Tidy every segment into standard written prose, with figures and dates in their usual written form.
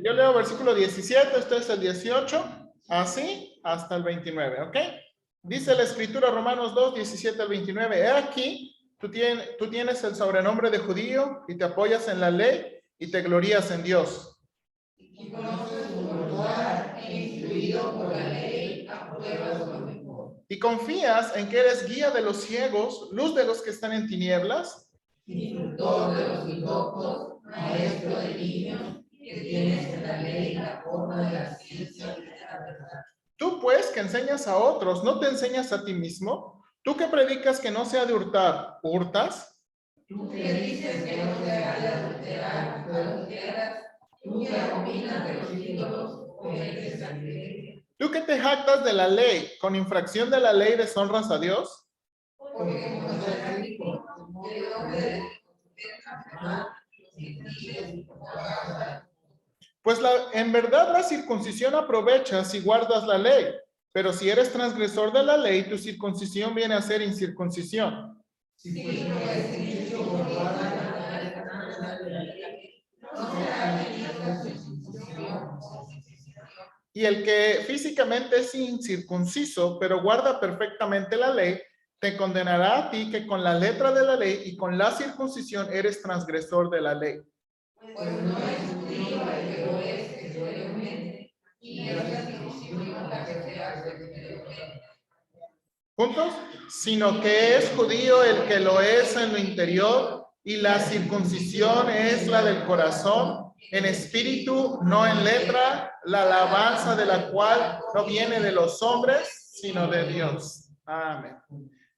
Yo leo versículo 17, este es el 18, así hasta el 29, ¿ok? Dice la escritura Romanos 2, 17 al 29. He aquí, tú tienes el sobrenombre de judío y te apoyas en la ley y te glorías en Dios. Y conoces su voluntad e instruido por la ley, apruebas lo mejor. Y confías en que eres guía de los ciegos, luz de los que están en tinieblas. Instructor de los indoctos, maestro de niños, que tienes en la ley la forma de la ciencia y de la verdad. Tú, pues, que enseñas a otros, ¿no te enseñas a ti mismo? Tú que predicas que no se ha de hurtar, ¿hurtas? Tú que dices que no se ha de adulterar, adulteras. Tú que abominas de los ídolos, cometes sacrilegio. Tú que te jactas de la ley, con infracción de la ley deshonras a Dios. Porque como está escrito, el hombre de Pues en verdad la circuncisión aprovecha si guardas la ley, pero si eres transgresor de la ley, tu circuncisión viene a ser incircuncisión. Si pues no es hecho por no será circuncisión. Y el que físicamente es incircunciso, pero guarda perfectamente la ley, te condenará a ti que con la letra de la ley y con la circuncisión eres transgresor de la ley. Pues no es judío el que lo es exteriormente, ni es la circuncisión la que se hace exteriormente. ¿Juntos? Sino que es judío el que lo es en lo interior, y la circuncisión es la del corazón, en espíritu, no en letra, la alabanza de la cual no viene de los hombres, sino de Dios. Amén.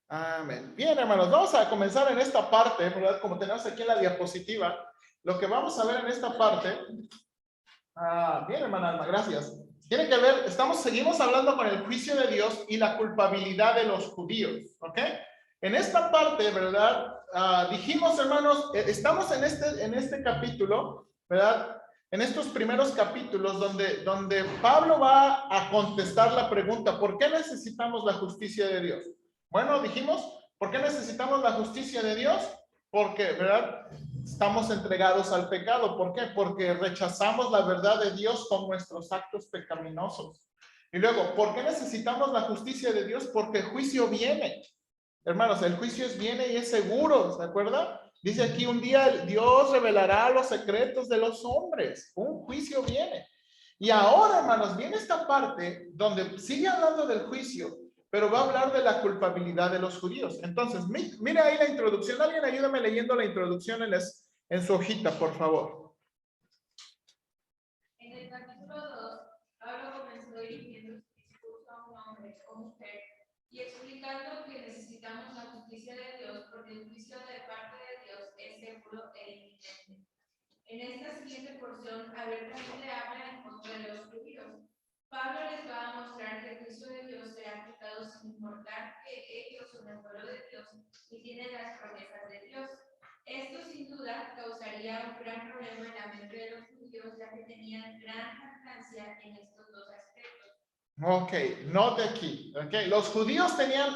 Amén. Bien, hermanos, vamos a comenzar en esta parte, ¿verdad? Como tenemos aquí en la diapositiva, lo que vamos a ver en esta parte. Bien, hermana Alma, gracias. Tiene que ver, seguimos hablando con el juicio de Dios y la culpabilidad de los judíos, ¿ok? En esta parte, ¿verdad? Dijimos, hermanos, estamos en este capítulo, ¿verdad? En estos primeros capítulos donde Pablo va a contestar la pregunta, ¿por qué necesitamos la justicia de Dios? Bueno, dijimos, ¿por qué necesitamos la justicia de Dios? Porque, ¿verdad? Estamos entregados al pecado. ¿Por qué? Porque rechazamos la verdad de Dios con nuestros actos pecaminosos. Y luego, ¿por qué necesitamos la justicia de Dios? Porque el juicio viene. Hermanos, el juicio viene y es seguro, ¿se acuerda? Dice aquí, un día Dios revelará los secretos de los hombres. Un juicio viene. Y ahora, hermanos, viene esta parte donde sigue hablando del juicio, pero va a hablar de la culpabilidad de los judíos. Entonces, mira ahí la introducción. Alguien ayúdame leyendo la introducción en su hojita, por favor. En el capítulo 2, Pablo comenzó dirigiendo su discurso a un hombre o mujer y explicando que necesitamos la justicia de Dios porque el juicio de parte de Dios es seguro e inminente. En esta siguiente porción, abiertamente habla en contra de los judíos. Pablo les va a mostrar que el juicio de Dios será aplicado sin importar que ellos son el pueblo de Dios y tienen las promesas de Dios. Esto sin duda causaría un gran problema en la mente de los judíos, ya que tenían gran jactancia en estos dos aspectos. Ok, note aquí. Okay. Los judíos tenían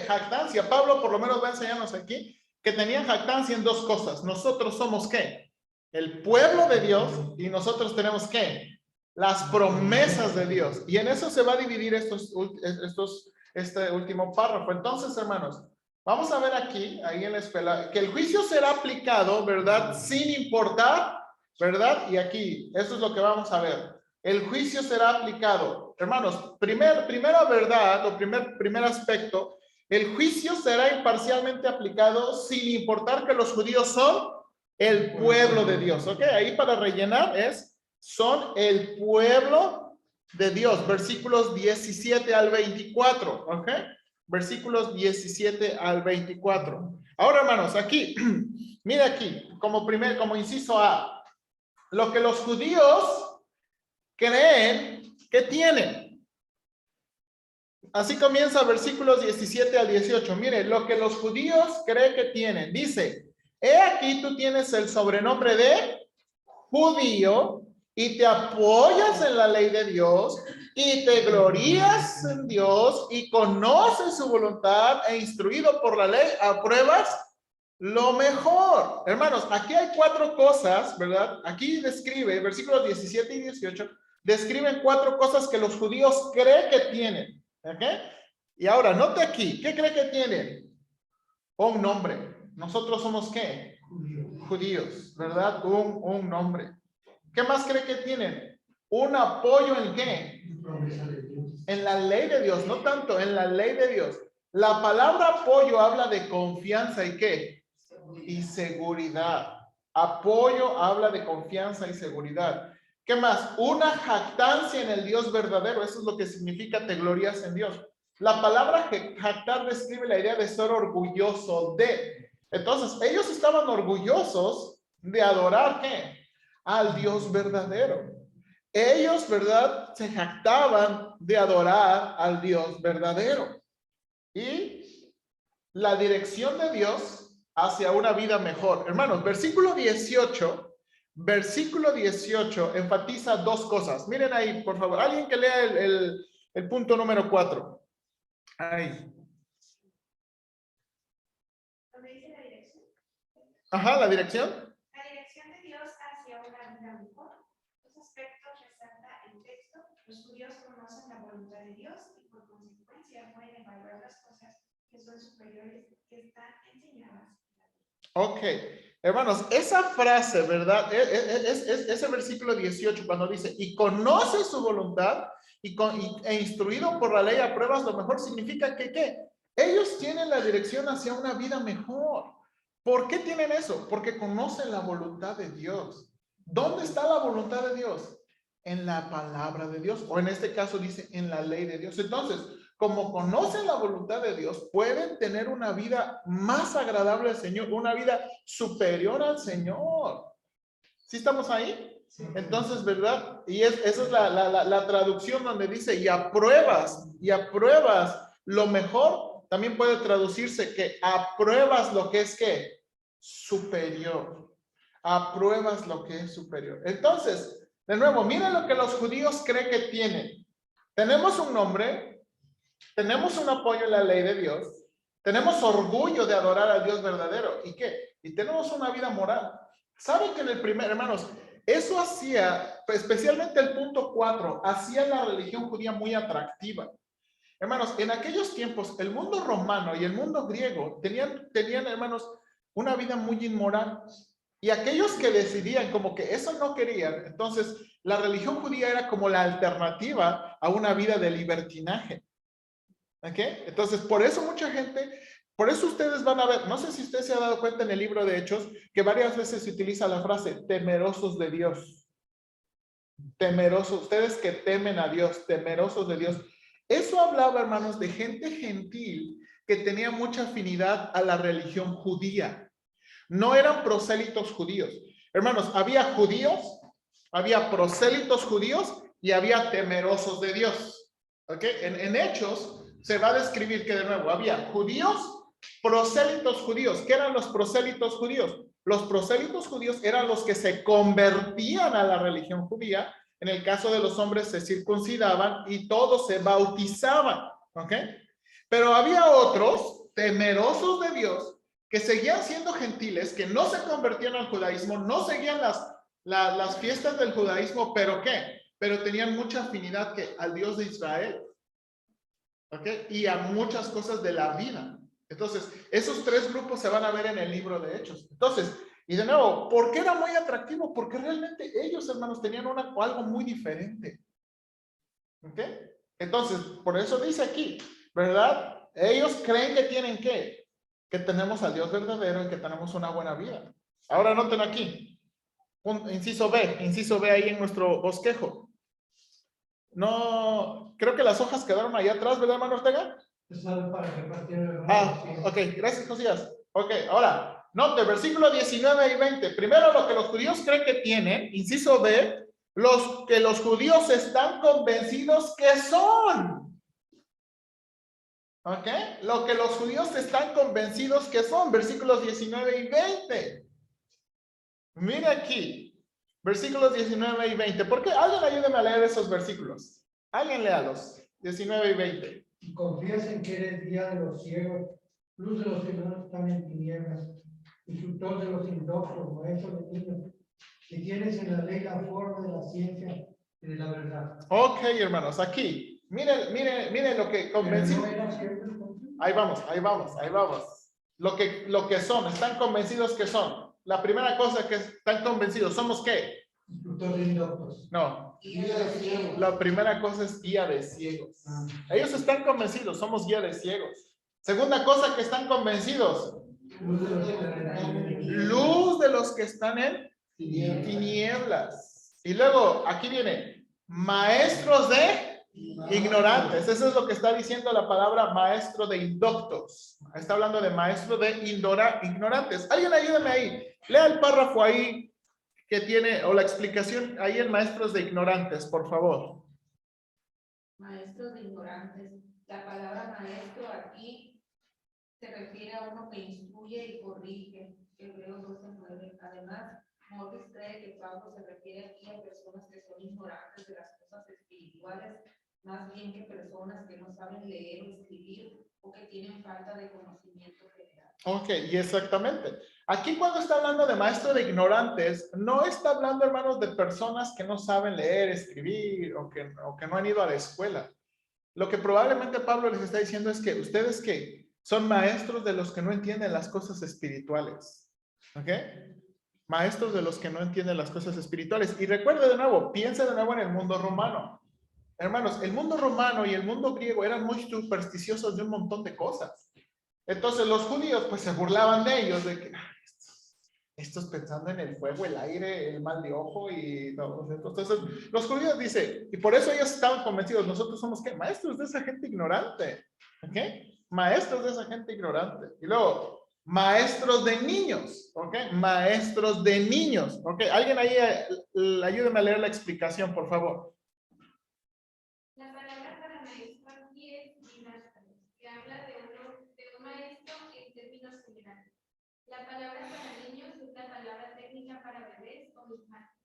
jactancia. Pablo por lo menos va a enseñarnos aquí que tenían jactancia en dos cosas. Nosotros somos ¿qué? El pueblo de Dios, y nosotros tenemos ¿qué? Las promesas de Dios. Y en eso se va a dividir este último párrafo. Entonces, hermanos, vamos a ver aquí, ahí en la escuela, que el juicio será aplicado, ¿verdad? Sin importar, ¿verdad? Y aquí, eso es lo que vamos a ver. El juicio será aplicado. Hermanos, primera verdad, o primer aspecto, el juicio será imparcialmente aplicado sin importar que los judíos son el pueblo de Dios. ¿Ok? Ahí para rellenar son el pueblo de Dios. Versículos 17 al 24. ¿Ok? Versículos 17 al 24. Ahora, hermanos, aquí, mira aquí, como inciso A, lo que los judíos creen que tienen. Así comienza versículos 17 al 18. Mire, lo que los judíos creen que tienen. Dice, he aquí tú tienes el sobrenombre de judío y te apoyas en la ley de Dios y te glorías en Dios y conoces su voluntad e instruido por la ley apruebas lo mejor. Hermanos, aquí hay 4 cosas, ¿verdad? Aquí describe, versículos 17 y 18, describen 4 cosas que los judíos creen que tienen. ¿Ok? Y ahora, note aquí, ¿qué cree que tienen? Un nombre. Nosotros somos ¿qué? Judíos, ¿verdad? Un nombre. ¿Qué más cree que tienen? Un apoyo en ¿qué? En la ley de Dios, no tanto en la ley de Dios. La palabra apoyo habla de confianza y ¿qué? Y seguridad. Apoyo habla de confianza y seguridad. ¿Qué más? Una jactancia en el Dios verdadero. Eso es lo que significa te glorias en Dios. La palabra jactar describe la idea de ser orgulloso de. Entonces, ellos estaban orgullosos de adorar ¿qué? Al Dios verdadero. Ellos, ¿verdad? Se jactaban de adorar al Dios verdadero. Y la dirección de Dios hacia una vida mejor. Hermanos, versículo 18 enfatiza 2 cosas. Miren ahí, por favor. Alguien que lea el punto número 4. Ahí. ¿Dónde dice la dirección? Ajá, la dirección. La dirección de Dios hacia una vida mejor. Dos aspectos resalta el texto. Los judíos conocen la voluntad de Dios y por consecuencia pueden evaluar las cosas que son superiores, que están enseñadas. Ok, hermanos, esa frase, ¿verdad? Ese versículo 18 cuando dice, y conoce su voluntad e instruido por la ley apruebas lo mejor, significa que, ¿qué? Ellos tienen la dirección hacia una vida mejor. ¿Por qué tienen eso? Porque conocen la voluntad de Dios. ¿Dónde está la voluntad de Dios? En la palabra de Dios, o en este caso dice, en la ley de Dios. Entonces, como conocen la voluntad de Dios, pueden tener una vida más agradable al Señor, una vida superior al Señor. ¿Sí estamos ahí? Entonces, ¿verdad? Y esa es la traducción donde dice, y apruebas lo mejor. También puede traducirse que apruebas lo que es ¿qué? Superior. Apruebas lo que es superior. Entonces, de nuevo, miren lo que los judíos creen que tienen. Tenemos un nombre, tenemos un apoyo en la ley de Dios, tenemos orgullo de adorar al Dios verdadero. ¿Y qué? Y tenemos una vida moral. ¿Saben que en el primer, hermanos, eso hacía, especialmente el punto 4, hacía la religión judía muy atractiva? Hermanos, en aquellos tiempos, el mundo romano y el mundo griego tenían, hermanos, una vida muy inmoral. Y aquellos que decidían como que eso no querían, entonces la religión judía era como la alternativa a una vida de libertinaje. ¿Ok? Entonces, por eso mucha gente, por eso ustedes van a ver, no sé si usted se ha dado cuenta en el libro de Hechos, que varias veces se utiliza la frase temerosos de Dios. Temerosos, ustedes que temen a Dios, temerosos de Dios. Eso hablaba, hermanos, de gente gentil que tenía mucha afinidad a la religión judía. No eran prosélitos judíos. Hermanos, había judíos, había prosélitos judíos y había temerosos de Dios. ¿Ok? En Hechos se va a describir que de nuevo había judíos, prosélitos judíos. ¿Qué eran los prosélitos judíos? Los prosélitos judíos eran los que se convertían a la religión judía. En el caso de los hombres se circuncidaban y todos se bautizaban. ¿Ok? Pero había otros temerosos de Dios que seguían siendo gentiles, que no se convertían al judaísmo, no seguían las fiestas del judaísmo, pero ¿qué? Pero tenían mucha afinidad que al Dios de Israel. ¿Ok? Y a muchas cosas de la vida. Entonces, esos 3 grupos se van a ver en el libro de Hechos. Entonces, y de nuevo, ¿por qué era muy atractivo? Porque realmente ellos, hermanos, tenían algo muy diferente. ¿Ok? Entonces, por eso dice aquí, ¿verdad? Ellos creen que tienen ¿qué? Que tenemos al Dios verdadero y que tenemos una buena vida. Ahora noten aquí, inciso B ahí en nuestro bosquejo. No, creo que las hojas quedaron ahí atrás, ¿verdad, hermano Ortega? Ok, gracias, Josías. Ok, ahora, note, versículo 19 y 20. Primero, lo que los judíos creen que tienen, inciso B, los judíos están convencidos que son. ¿Ok? Lo que los judíos están convencidos que son, versículos 19 y 20. Mire aquí, versículos 19 y 20. ¿Por qué? Alguien ayúdeme a leer esos versículos. Alguien léalos, 19 y 20. Y confías en que eres guía de los ciegos, luz de los que no están en tinieblas, instructor de los indoctos, maestro de niños, que tienes en la ley la forma de la ciencia y de la verdad. Ok, hermanos, aquí. Miren lo que convencido. Pero no era cierto entonces. Ahí vamos. Lo que son, están convencidos que son. La primera cosa que están convencidos, ¿somos qué? Instructor de indoctos. No, Guía de ciegos. la primera cosa es guía de ciegos. Ellos están convencidos, somos guía de ciegos. Segunda cosa que están convencidos, Luz de los que están en luz de los que están en tinieblas. Y luego, aquí viene, maestros de ignorantes. Eso es lo que está diciendo la palabra maestro de indoctos. Está hablando de maestro de ignorantes. Alguien ayúdame ahí. Lea el párrafo ahí que tiene, o la explicación ahí en maestros de ignorantes, por favor. Maestros de ignorantes. La palabra maestro aquí se refiere a uno que instruye y corrige. Hebreos 12:9. Además, Morris cree que Pablo se refiere aquí a personas que son ignorantes de las cosas espirituales, más bien que personas que no saben leer o escribir o que tienen falta de conocimiento general. Ok, y exactamente. Aquí cuando está hablando de maestro de ignorantes, no está hablando, hermanos, de personas que no saben leer, escribir o que no han ido a la escuela. Lo que probablemente Pablo les está diciendo es que ustedes que son maestros de los que no entienden las cosas espirituales. ¿Ok? Maestros de los que no entienden las cosas espirituales. Y recuerde de nuevo, piensa de nuevo en el mundo romano. Hermanos, el mundo romano y el mundo griego eran muy supersticiosos de un montón de cosas. Entonces los judíos pues se burlaban de ellos, de que estos pensando en el fuego, el aire, el mal de ojo y todo esto. Entonces los judíos dicen, y por eso ellos estaban convencidos, nosotros somos ¿qué? Maestros de esa gente ignorante. ¿Ok? Maestros de esa gente ignorante. Y luego, maestros de niños. ¿Ok? Maestros de niños. ¿Ok? Alguien ahí ayúdeme a leer la explicación, por favor. La palabra para maestro aquí es dinastro, que habla de un maestro en términos generales. La palabra para niños es la palabra técnica para bebés o infantes.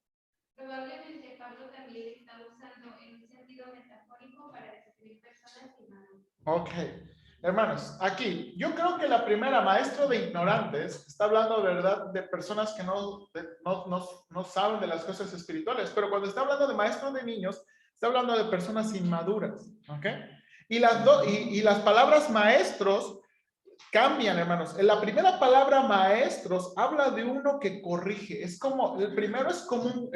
Probablemente Pablo también está usando en un sentido metafórico para describir personas inmaduras. Ok. Hermanos, aquí, yo creo que la primera, maestro de ignorantes, está hablando, ¿verdad?, de personas que no saben de las cosas espirituales, pero cuando está hablando de maestro de niños, está hablando de personas inmaduras, ¿ok? Y las palabras maestros cambian, hermanos. En la primera palabra maestros habla de uno que corrige. Es como, el primero es como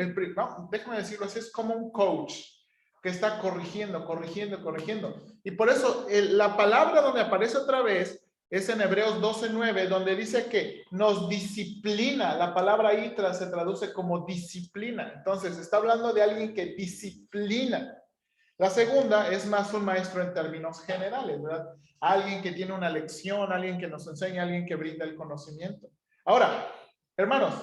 déjame decirlo así, es como un coach que está corrigiendo. Y por eso la palabra donde aparece otra vez es en Hebreos 12:9, donde dice que nos disciplina. La palabra ahí se traduce como disciplina. Entonces, está hablando de alguien que disciplina. La segunda es más un maestro en términos generales, ¿verdad? Alguien que tiene una lección, alguien que nos enseña, alguien que brinda el conocimiento. Ahora, hermanos,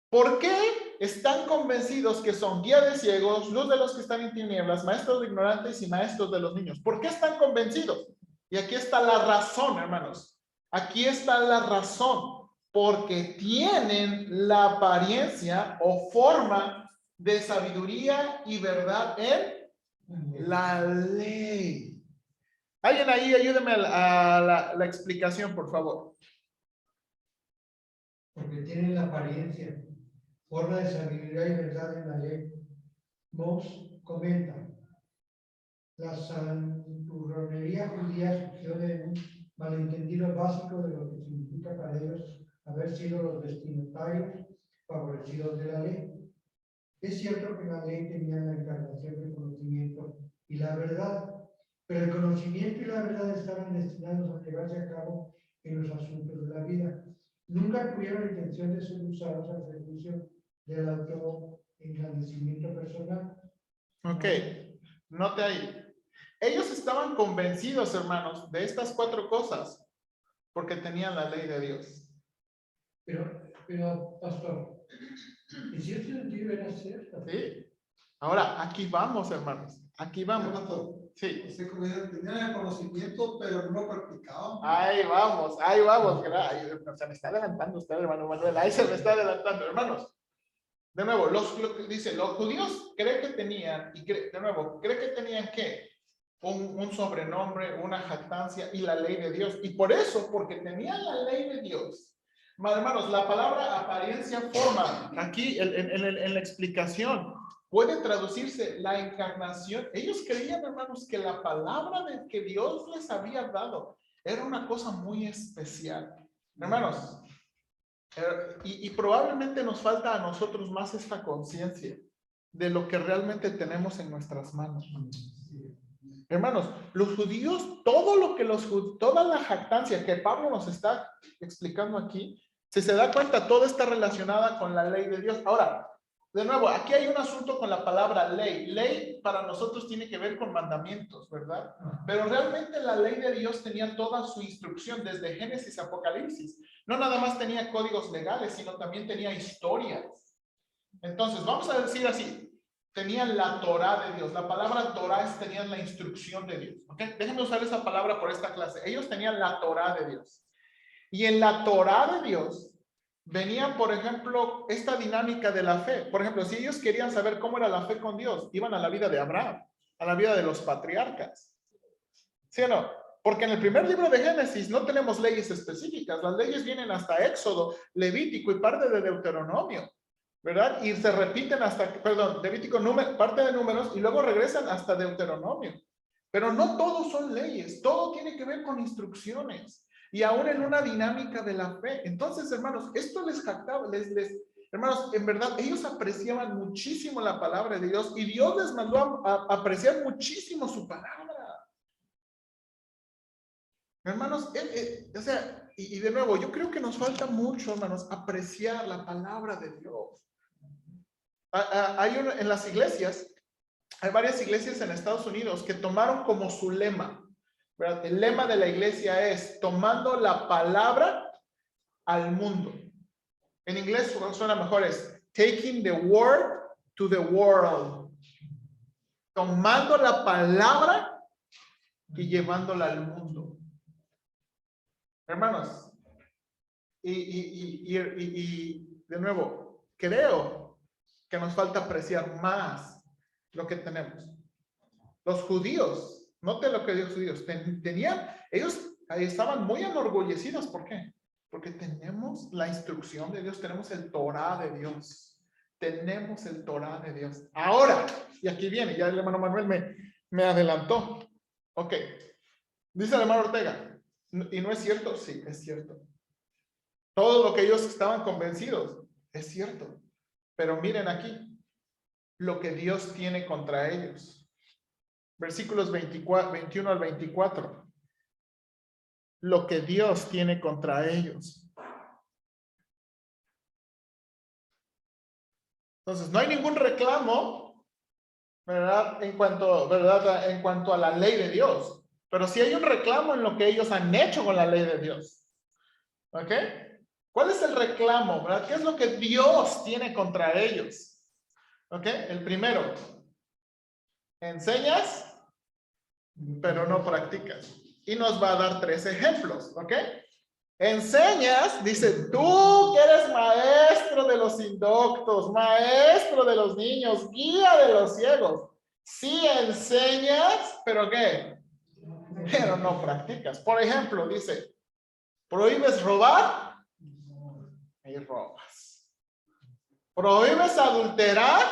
¿por qué están convencidos que son guía de ciegos, luz de los que están en tinieblas, maestros de ignorantes y maestros de los niños? ¿Por qué están convencidos? Y aquí está la razón, hermanos. Aquí está la razón. Porque tienen la apariencia o forma de sabiduría y verdad en la ley. Alguien ahí ayúdeme a la explicación, por favor. porque tienen la apariencia, forma de sabiduría y verdad en la ley. Moss comenta, la santurronería judía surgió de un malentendido básico de lo que significa para ellos haber sido los destinatarios favorecidos de la ley. Es cierto que la ley tenía la encarnación del conocimiento y la verdad, pero el conocimiento y la verdad estaban destinados a llevarse a cabo en los asuntos de la vida. Nunca tuvieron la intención de ser usados al servicio del autoengrandecimiento personal. Ok, note ahí. Ellos estaban convencidos, hermanos, de estas 4 cosas porque tenían la ley de Dios. Pero pastor, en cierto sentido era cierto. ¿Sí? Ahora, aquí vamos, hermanos. Aquí vamos. Sí. Usted como dice, tenían el conocimiento, pero no lo practicaban. Ahí vamos. Se me está adelantando usted, hermano Manuel. Ahí se me está adelantando, hermanos. De nuevo, dice, los judíos creen que tenían, creen que tenían ¿qué? Un sobrenombre, una jactancia y la ley de Dios. Y por eso, porque tenían la ley de Dios, Hermanos, la palabra apariencia forma, aquí en la explicación, puede traducirse la encarnación. Ellos creían, hermanos, que la palabra que Dios les había dado era una cosa muy especial. Hermanos, y probablemente nos falta a nosotros más esta conciencia de lo que realmente tenemos en nuestras manos. Hermanos, los judíos, toda la jactancia que Pablo nos está explicando aquí, si se da cuenta, todo está relacionada con la ley de Dios. Ahora, de nuevo, aquí hay un asunto con la palabra ley. Ley para nosotros tiene que ver con mandamientos, ¿verdad? Pero realmente la ley de Dios tenía toda su instrucción desde Génesis a Apocalipsis. No nada más tenía códigos legales, sino también tenía historias. Entonces, vamos a decir así, tenían la Torá de Dios. La palabra Torá es tenían la instrucción de Dios. ¿Ok? Déjenme usar esa palabra por esta clase. Ellos tenían la Torá de Dios. Y en la Torá de Dios venía, por ejemplo, esta dinámica de la fe. Por ejemplo, si ellos querían saber cómo era la fe con Dios, iban a la vida de Abraham, a la vida de los patriarcas. ¿Sí o no? Porque en el primer libro de Génesis no tenemos leyes específicas. Las leyes vienen hasta Éxodo, Levítico y parte de Deuteronomio, ¿verdad? Y se repiten hasta, perdón, Levítico, parte de Números, y luego regresan hasta Deuteronomio. Pero no todos son leyes, todo tiene que ver con instrucciones. Y aún en una dinámica de la fe. Entonces, hermanos, esto les jactaba, hermanos, en verdad, ellos apreciaban muchísimo la palabra de Dios y Dios les mandó a apreciar muchísimo su palabra. Hermanos, o sea, y de nuevo, yo creo que nos falta mucho, hermanos, apreciar la palabra de Dios. En las iglesias, hay varias iglesias en Estados Unidos que tomaron como su lema, ¿verdad? El lema de la iglesia es tomando la palabra al mundo. En inglés suena mejor, es taking the word to the world. Tomando la palabra y llevándola al mundo. Hermanos, y de nuevo, creo que nos falta apreciar más lo que tenemos. Los judíos, note lo que los judíos tenían, ellos estaban muy enorgullecidos. ¿Por qué? Porque tenemos la instrucción de Dios, tenemos el Torá de Dios. Tenemos el Torá de Dios. Ahora, y aquí viene, ya el hermano Manuel me adelantó. Ok, dice el hermano Ortega, ¿y no es cierto? Sí, es cierto. Todo lo que ellos estaban convencidos, es cierto. Pero miren aquí, lo que Dios tiene contra ellos. Versículos 21 al 24. Lo que Dios tiene contra ellos. Entonces, no hay ningún reclamo, ¿verdad? En cuanto a la ley de Dios. Pero sí hay un reclamo en lo que ellos han hecho con la ley de Dios. ¿Ok? ¿Cuál es el reclamo, verdad? ¿Qué es lo que Dios tiene contra ellos? ¿Ok? El primero. Enseñas, pero no practicas. Y nos va a dar 3 ejemplos, ¿ok? Enseñas, dice, tú que eres maestro de los indoctos, maestro de los niños, guía de los ciegos. Sí enseñas, pero ¿qué? Pero no practicas. Por ejemplo, dice, prohíbes robar y robas. Prohíbes adulterar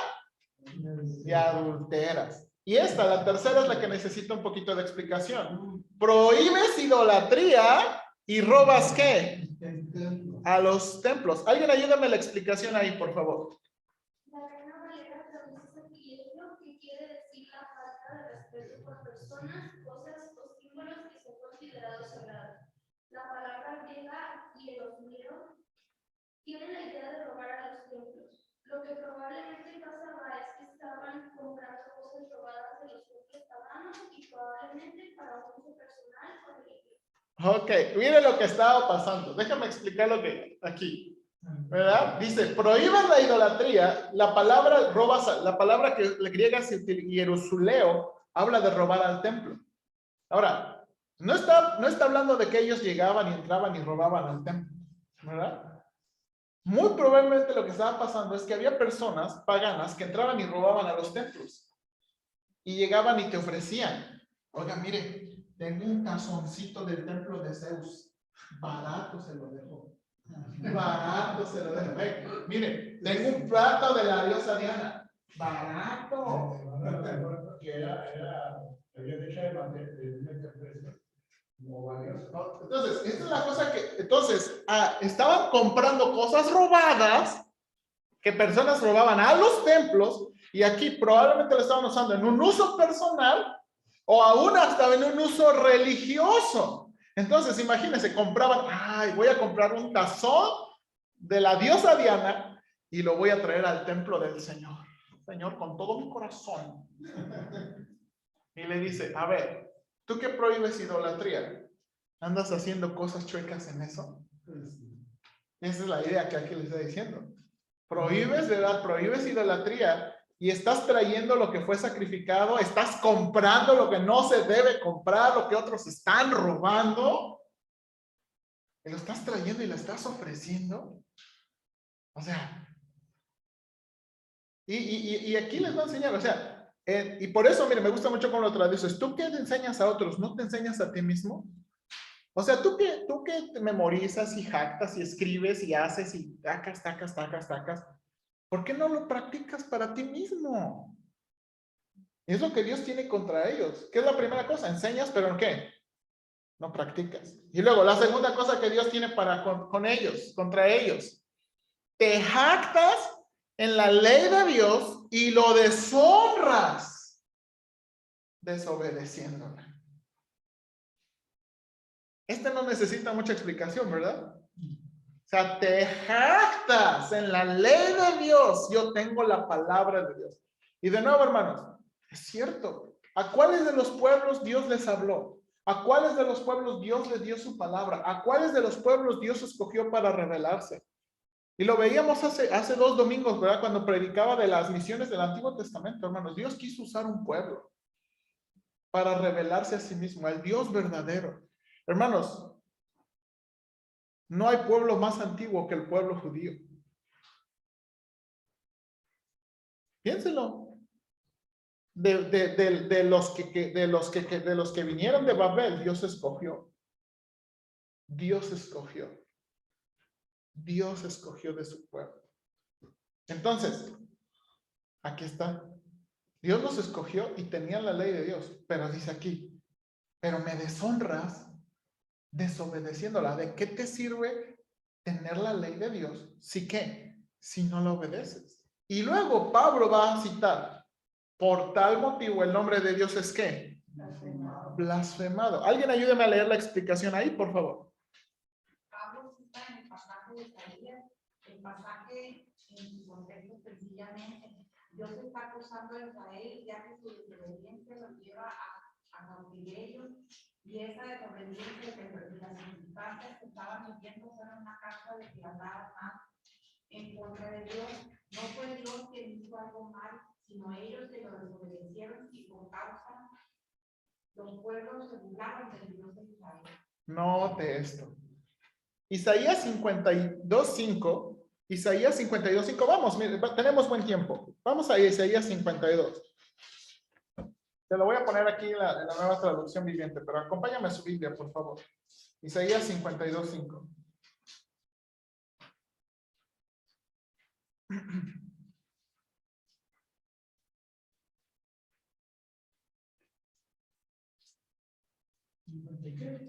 y adulteras. Y la tercera es la que necesita un poquito de explicación. Prohíbes idolatría y robas ¿qué? A los templos. Alguien ayúdame la explicación ahí, por favor. La Reina Valera traduce sacrilegio, que quiere decir la falta de respeto por personas, cosas o símbolos que son considerados sagrados. La palabra griega hierosmiro tiene la idea de robar a los templos. Lo que probablemente pasaba es que estaban comprando cosas robadas de los templos paganos y probablemente para un uso personal o religioso. Ok, mire lo que estaba pasando. Déjame explicar lo que aquí, ¿verdad? Dice, prohíban la idolatría. La palabra que la griega se utiliza, hierosuleo, habla de robar al templo. Ahora, no está hablando de que ellos llegaban y entraban y robaban al templo, ¿verdad? Muy probablemente lo que estaba pasando es que había personas paganas que entraban y robaban a los templos. Y llegaban y te ofrecían, oiga, mire, tengo un tazoncito del templo de Zeus, barato se lo dejo. Barato se lo dejo. Mire, tengo un plato de la diosa Diana. Barato. Entonces, esta es la cosa que, entonces, estaban comprando cosas robadas, que personas robaban a los templos, y aquí probablemente lo estaban usando en un uso personal, o aún hasta en un uso religioso. Entonces, imagínense, compraban, ay, voy a comprar un tazón de la diosa Diana, y lo voy a traer al templo del Señor. Señor, con todo mi corazón. Y le dice, a ver, ¿tú qué prohíbes idolatría? ¿Andas haciendo cosas chuecas en eso? Esa es la idea que aquí le está diciendo. Prohíbes, ¿verdad? Prohíbes idolatría y estás trayendo lo que fue sacrificado, estás comprando lo que no se debe comprar, lo que otros están robando, y lo estás trayendo y lo estás ofreciendo. O sea, y aquí les voy a enseñar, o sea, y por eso, mire, me gusta mucho cómo lo traduces. ¿Tú qué te enseñas a otros? ¿No te enseñas a ti mismo? O sea, tú que te memorizas y jactas y escribes y haces y tacas, ¿por qué no lo practicas para ti mismo? Es lo que Dios tiene contra ellos. ¿Qué es la primera cosa? Enseñas, pero ¿en qué? No practicas. Y luego, la segunda cosa que Dios tiene para con ellos, contra ellos. Te jactas en la ley de Dios y lo deshonras desobedeciéndola. Este no necesita mucha explicación, ¿verdad? O sea, te jactas en la ley de Dios. Yo tengo la palabra de Dios. Y de nuevo, hermanos, es cierto. ¿A cuáles de los pueblos Dios les habló? ¿A cuáles de los pueblos Dios les dio su palabra? ¿A cuáles de los pueblos Dios escogió para revelarse? Y lo veíamos hace 2 domingos, ¿verdad? Cuando predicaba de las misiones del Antiguo Testamento, hermanos. Dios quiso usar un pueblo para revelarse a sí mismo, al Dios verdadero. Hermanos, no hay pueblo más antiguo que el pueblo judío. Piénselo. De los que vinieron de Babel, Dios escogió. Dios escogió. Dios escogió de su pueblo. Entonces, aquí está. Dios los escogió y tenían la ley de Dios. Pero dice aquí, pero me deshonras desobedeciéndola. ¿De qué te sirve tener la ley de Dios? ¿Sí qué? Si no la obedeces. Y luego Pablo va a citar, por tal motivo el nombre de Dios es ¿qué? Blasfemado. Blasfemado. ¿Alguien ayúdeme a leer la explicación ahí, por favor? Pablo cita en el pasaje de Isaías, el pasaje en su contexto sencillamente. Dios está acusando a Israel ya que su desobediencia los lleva a cautiverio, y esa desobediencia de las circunstancias que estaban viviendo fueron una causa de que andaban más en contra de Dios. No fue Dios quien hizo algo mal, sino ellos que lo desobedecieron, y por causa los pueblos se burlaron del Dios de Israel. Note esto. Isaías 52:5. Isaías 52:5. Vamos, mire, tenemos buen tiempo. Vamos a Isaías 52. Te lo voy a poner aquí en la nueva traducción viviente, pero acompáñame a su Biblia, por favor. Isaías 52:5.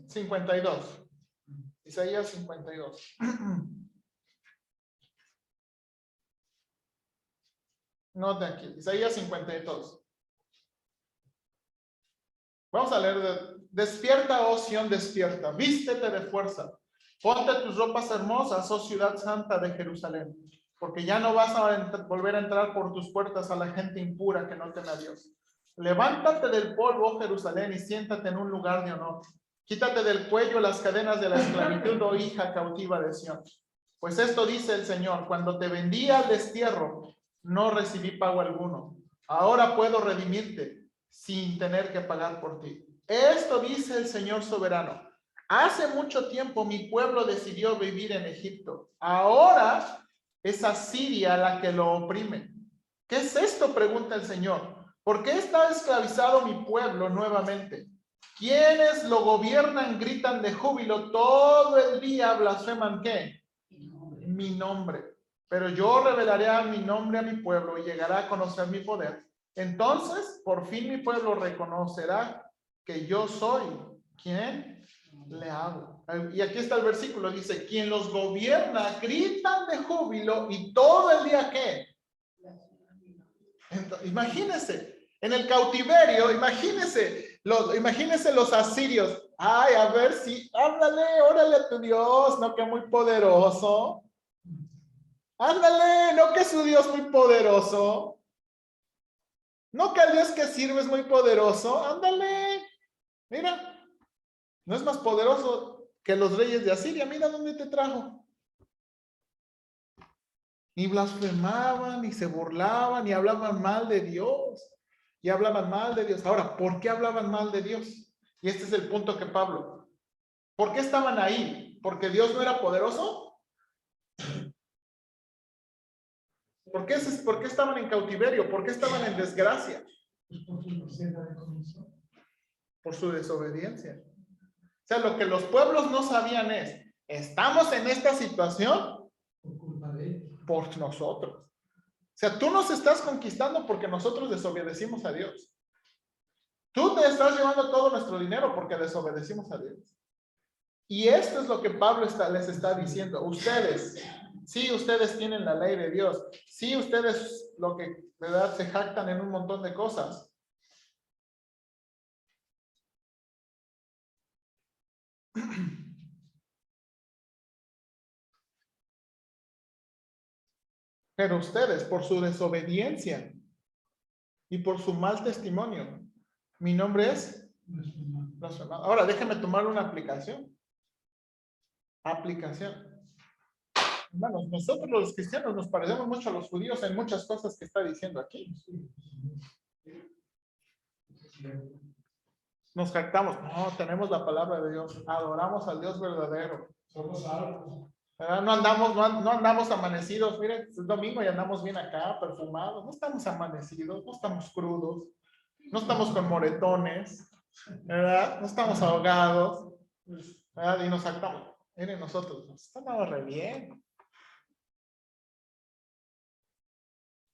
¿52? Isaías 52. No de aquí. Isaías 52. Vamos a leer. Despierta, oh Sión, despierta. Vístete de fuerza. Ponte tus ropas hermosas, oh ciudad santa de Jerusalén. Porque ya no vas a volver a entrar por tus puertas a la gente impura que no teme a Dios. Levántate del polvo, oh Jerusalén, y siéntate en un lugar de honor. Quítate del cuello las cadenas de la esclavitud, oh hija cautiva de Sión. Pues esto dice el Señor: cuando te vendí al destierro, no recibí pago alguno. Ahora puedo redimirte sin tener que pagar por ti. Esto dice el Señor soberano: hace mucho tiempo mi pueblo decidió vivir en Egipto. Ahora es Asiria la que lo oprime. ¿Qué es esto?, pregunta el Señor. ¿Por qué está esclavizado mi pueblo nuevamente? Quienes lo gobiernan gritan de júbilo, todo el día blasfeman ¿qué? mi nombre. Pero yo revelaré mi nombre a mi pueblo y llegará a conocer mi poder. Entonces, por fin mi pueblo reconocerá que yo soy quien le hablo. Y aquí está el versículo, dice, quien los gobierna gritan de júbilo y todo el día, ¿qué? Entonces, imagínense, en el cautiverio, imagínense los asirios. Ay, a ver si, háblale, órale a tu Dios, no que muy poderoso. Ándale, no que su Dios muy poderoso. No que el Dios que sirve es muy poderoso. Ándale, mira, no es más poderoso que los reyes de Asiria. Mira dónde te trajo. Y blasfemaban, y se burlaban, y hablaban mal de Dios. Y hablaban mal de Dios. Ahora, ¿por qué hablaban mal de Dios? Y este es el punto que Pablo. ¿Por qué estaban ahí? ¿Porque Dios no era poderoso? ¿Por qué estaban en cautiverio? ¿Por qué estaban en desgracia? Por su desobediencia. O sea, lo que los pueblos no sabían es, estamos en esta situación por nosotros. O sea, tú nos estás conquistando porque nosotros desobedecimos a Dios. Tú te estás llevando todo nuestro dinero porque desobedecimos a Dios. Y esto es lo que Pablo les está diciendo. Ustedes, sí, ustedes tienen la ley de Dios. Sí, ustedes lo que de verdad se jactan en un montón de cosas. Pero ustedes, por su desobediencia y por su mal testimonio, mi nombre es blasfemado. Ahora, déjame tomar una aplicación. Hermanos, nosotros los cristianos nos parecemos mucho a los judíos en muchas cosas que está diciendo aquí. Nos jactamos, no, tenemos la palabra de Dios, adoramos al Dios verdadero. Somos salvos. No andamos amanecidos, miren, es domingo y andamos bien acá, perfumados, no estamos amanecidos, no estamos crudos, no estamos con moretones, ¿verdad? No estamos ahogados, ¿verdad? Y nos jactamos. Miren, nosotros, estamos re bien.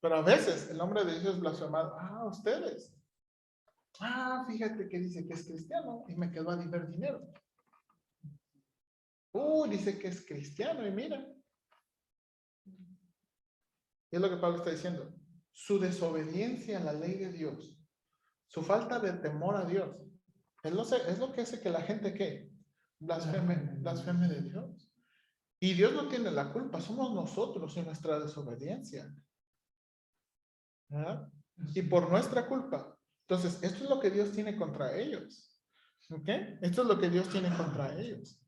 Pero a veces el nombre de Dios es blasfemado. Ah, ustedes. Ah, fíjate que dice que es cristiano y me quedó a deber dinero. Dice que es cristiano y mira. Y es lo que Pablo está diciendo. Su desobediencia a la ley de Dios, su falta de temor a Dios, es lo que hace que la gente, ¿qué? Blasfeme de Dios. Y Dios no tiene la culpa, somos nosotros en nuestra desobediencia. ¿Verdad? Y por nuestra culpa. Entonces, esto es lo que Dios tiene contra ellos. ¿Ok? Esto es lo que Dios tiene contra ellos.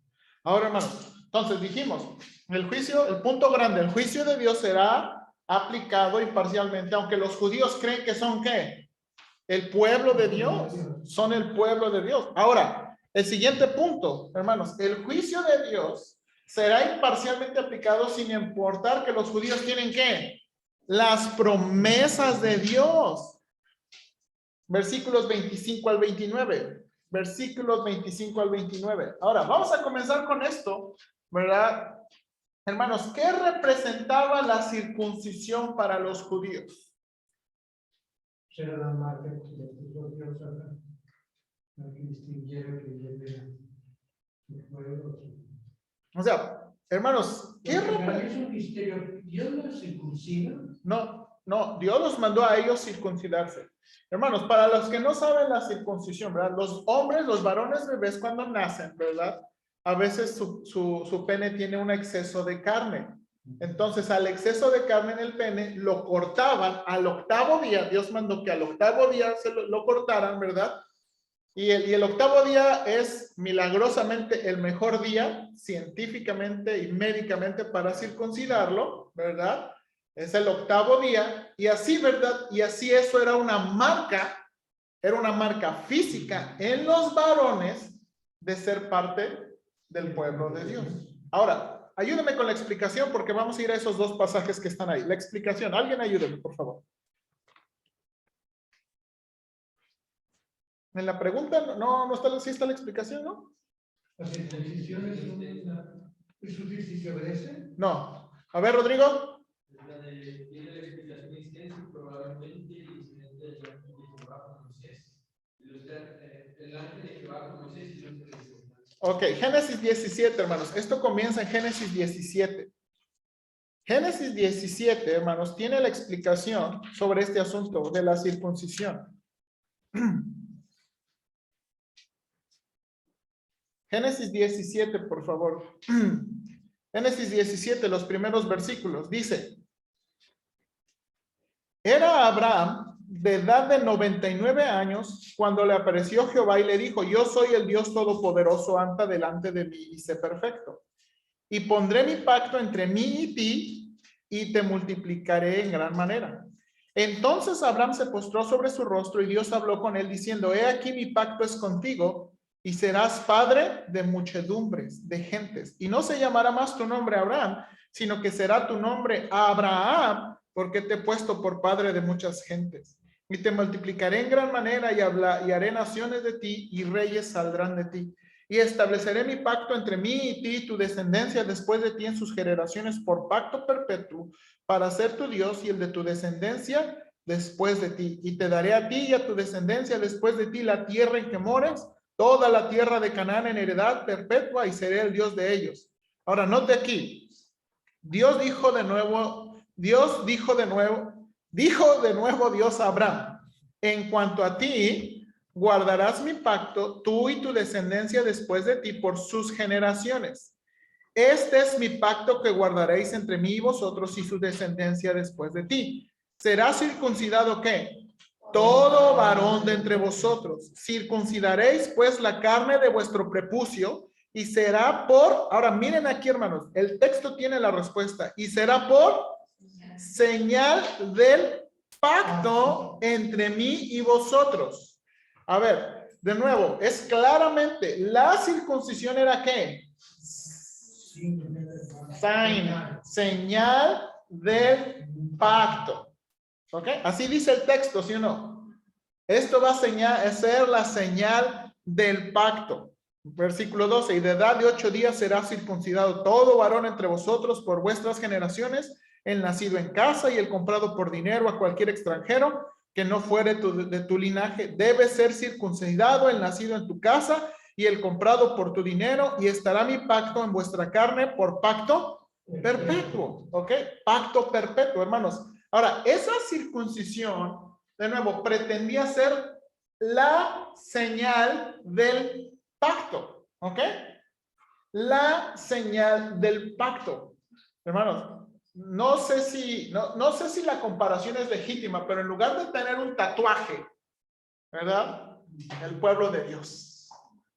Ahora, hermanos, entonces dijimos, el punto grande, el juicio de Dios será aplicado imparcialmente, aunque los judíos creen que son, ¿qué? El pueblo de Dios. Son el pueblo de Dios. Ahora, el siguiente punto, hermanos, el juicio de Dios será imparcialmente aplicado sin importar que los judíos tienen, ¿qué? Las promesas de Dios. Versículos 25 al 29. Versículos 25 al 29. Ahora, vamos a comenzar con esto, ¿verdad? Hermanos, ¿qué representaba la circuncisión para los judíos? Será la marca que le puso Dios a que distinguiera que él era su pueblo. O sea, hermanos, ¿qué representaba? Es un misterio. ¿Dios los circuncida? No, Dios los mandó a ellos circuncidarse. Hermanos, para los que no saben la circuncisión, ¿verdad? Los hombres, los varones bebés cuando nacen, ¿verdad? A veces su pene tiene un exceso de carne. Entonces, al exceso de carne en el pene, lo cortaban al 8º día. Dios mandó que al 8º día lo cortaran, ¿verdad? Y el 8º día es milagrosamente el mejor día, científicamente y médicamente, para circuncidarlo, ¿verdad? Es el 8º día, y así, ¿verdad? Y así eso era una marca física en los varones de ser parte del pueblo de Dios. Ahora, ayúdame con la explicación porque vamos a ir a esos dos pasajes que están ahí. La explicación, alguien ayúdeme, por favor. En la pregunta, no está, sí está la explicación, ¿no? ¿La circuncisión es un juicio obedece? No, A ver, Rodrigo. La de tiene la explicación extensa y probablemente el incidente del ángel de Jehová con Moisés. El ángel de Jehová con Moisés y los que Ok, Génesis 17, hermanos. Esto comienza en Génesis 17. Génesis 17, hermanos, tiene la explicación sobre este asunto de la circuncisión. Génesis 17, por favor. Génesis 17, los primeros versículos. Dice, era Abraham de edad de 99 años cuando le apareció Jehová y le dijo, yo soy el Dios todopoderoso, anda delante de mí y sé perfecto. Y pondré mi pacto entre mí y ti y te multiplicaré en gran manera. Entonces Abraham se postró sobre su rostro y Dios habló con él diciendo, he aquí mi pacto es contigo y serás padre de muchedumbres de gentes. Y no se llamará más tu nombre Abraham, sino que será tu nombre Abraham, porque te he puesto por padre de muchas gentes. Y te multiplicaré en gran manera y haré naciones de ti y reyes saldrán de ti. Y estableceré mi pacto entre mí y ti y tu descendencia después de ti en sus generaciones por pacto perpetuo para ser tu Dios y el de tu descendencia después de ti. Y te daré a ti y a tu descendencia después de ti la tierra en que mores, toda la tierra de Canaán en heredad perpetua y seré el Dios de ellos. Ahora, note aquí, Dios dijo de nuevo Dios a Abraham, en cuanto a ti, guardarás mi pacto, tú y tu descendencia después de ti por sus generaciones. Este es mi pacto que guardaréis entre mí y vosotros y su descendencia después de ti. ¿Será circuncidado qué? Todo varón de entre vosotros. Circuncidaréis pues la carne de vuestro prepucio y será por, ahora miren aquí hermanos, el texto tiene la respuesta, y será por señal del pacto entre mí y vosotros. A ver, de nuevo, es claramente, la circuncisión era ¿qué? Sign, señal del pacto. ¿Ok? Así dice el texto, ¿sí o no? Esto va a ser la señal del pacto. Versículo 12, y de edad de 8 días será circuncidado todo varón entre vosotros por vuestras generaciones, el nacido en casa y el comprado por dinero a cualquier extranjero que no fuere de tu linaje, debe ser circuncidado el nacido en tu casa y el comprado por tu dinero, y estará mi pacto en vuestra carne por pacto perpetuo. ¿Ok? Pacto perpetuo, hermanos. Ahora, esa circuncisión, de nuevo, pretendía ser la señal del pacto. ¿Ok? La señal del pacto. Hermanos, no sé si la comparación es legítima, pero en lugar de tener un tatuaje, ¿verdad? El pueblo de Dios.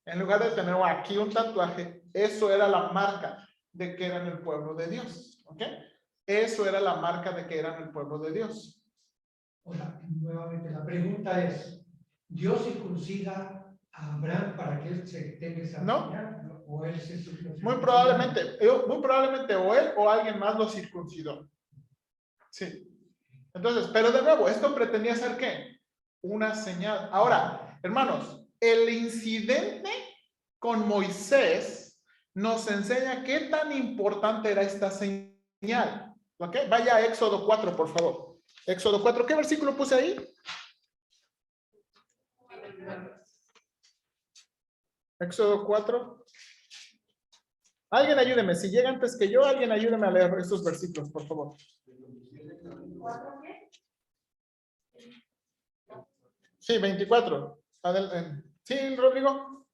En lugar de tener aquí un tatuaje, eso era la marca de que eran el pueblo de Dios. ¿Ok? Eso era la marca de que eran el pueblo de Dios. O sea, nuevamente, la pregunta es, ¿Dios circuncida a Abraham para que él se tenga esa ¿No? señal? ¿O él se circuncida? Muy probablemente o él o alguien más lo circuncidó. Sí. Entonces, pero de nuevo, esto pretendía ser ¿qué? Una señal. Ahora, hermanos, el incidente con Moisés nos enseña qué tan importante era esta señal. ¿Ok? Vaya a Éxodo 4, por favor. Éxodo 4, ¿qué versículo puse ahí? Éxodo 4. Alguien ayúdeme, si llega antes que yo, alguien ayúdeme a leer estos versículos, por favor. Sí, 24. Sí, Rodrigo.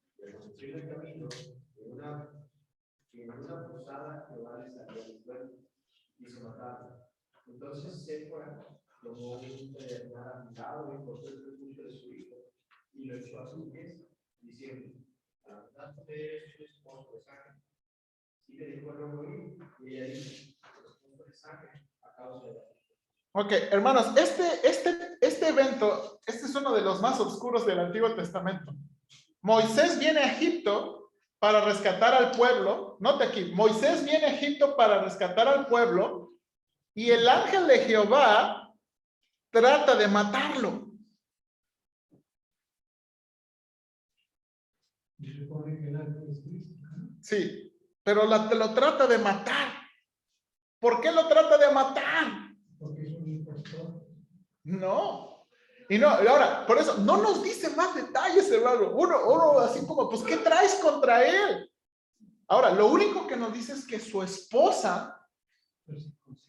En una posada Jehová les salió del pueblo y se mataron. Entonces Séfora tomó un pedernal afilado y cortó el prepucio de su hijo y lo echó a sus pies, diciendo: la verdad eres tu esposo de sangre. Y le dijo el rey, y ella dijo: tu esposo de sangre a causa de la. Ok, hermanos, este evento, este es uno de los más oscuros del Antiguo Testamento. Moisés viene a Egipto para rescatar al pueblo. Note aquí, Moisés viene a Egipto para rescatar al pueblo y el ángel de Jehová trata de matarlo. Sí, pero lo trata de matar. ¿Por qué lo trata de matar? Porque es un impostor. No. Y no, y ahora, por eso, no nos dice más detalles, hermano. Uno así como, pues, ¿qué traes contra él? Ahora, lo único que nos dice es que su esposa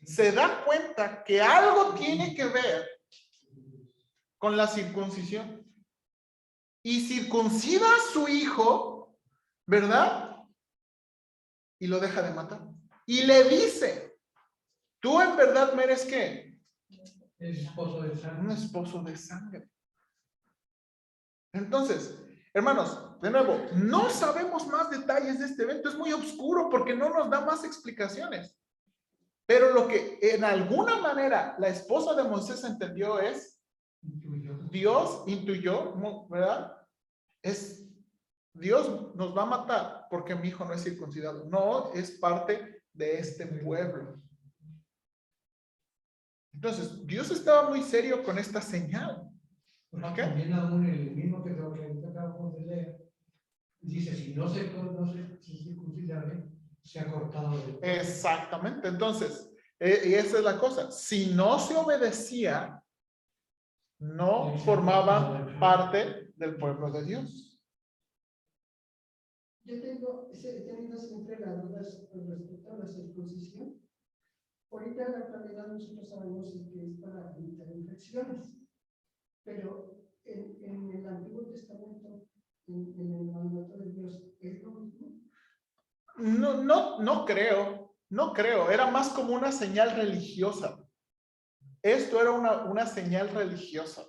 se da cuenta que algo tiene que ver con la circuncisión. Y circuncida a su hijo, ¿verdad? Y lo deja de matar. Y le dice, tú en verdad me eres ¿qué? Es esposo de Un sangre. esposo de sangre. Entonces, hermanos, de nuevo, no sabemos más detalles de este evento. Es muy oscuro porque no nos da más explicaciones. Pero lo que en alguna manera la esposa de Moisés entendió es, Dios intuyó, ¿verdad? Dios nos va a matar porque mi hijo no es circuncidado. No, es parte de este pueblo. Entonces, Dios estaba muy serio con esta señal. Porque ¿Ok? también aún el mismo que acabamos de leer, dice, si no se circuncida, se ha cortado del pueblo. Exactamente. Entonces, y esa es la cosa. Si no se obedecía, no formaban parte del pueblo de Dios. Yo he tenido siempre las dudas con respecto a la circuncisión. Ahorita en la actualidad nosotros sabemos que es para evitar infecciones, pero en el Antiguo Testamento, en el mandato de Dios, ¿es lo mismo? No creo. Era más como una señal religiosa. Esto era una señal religiosa.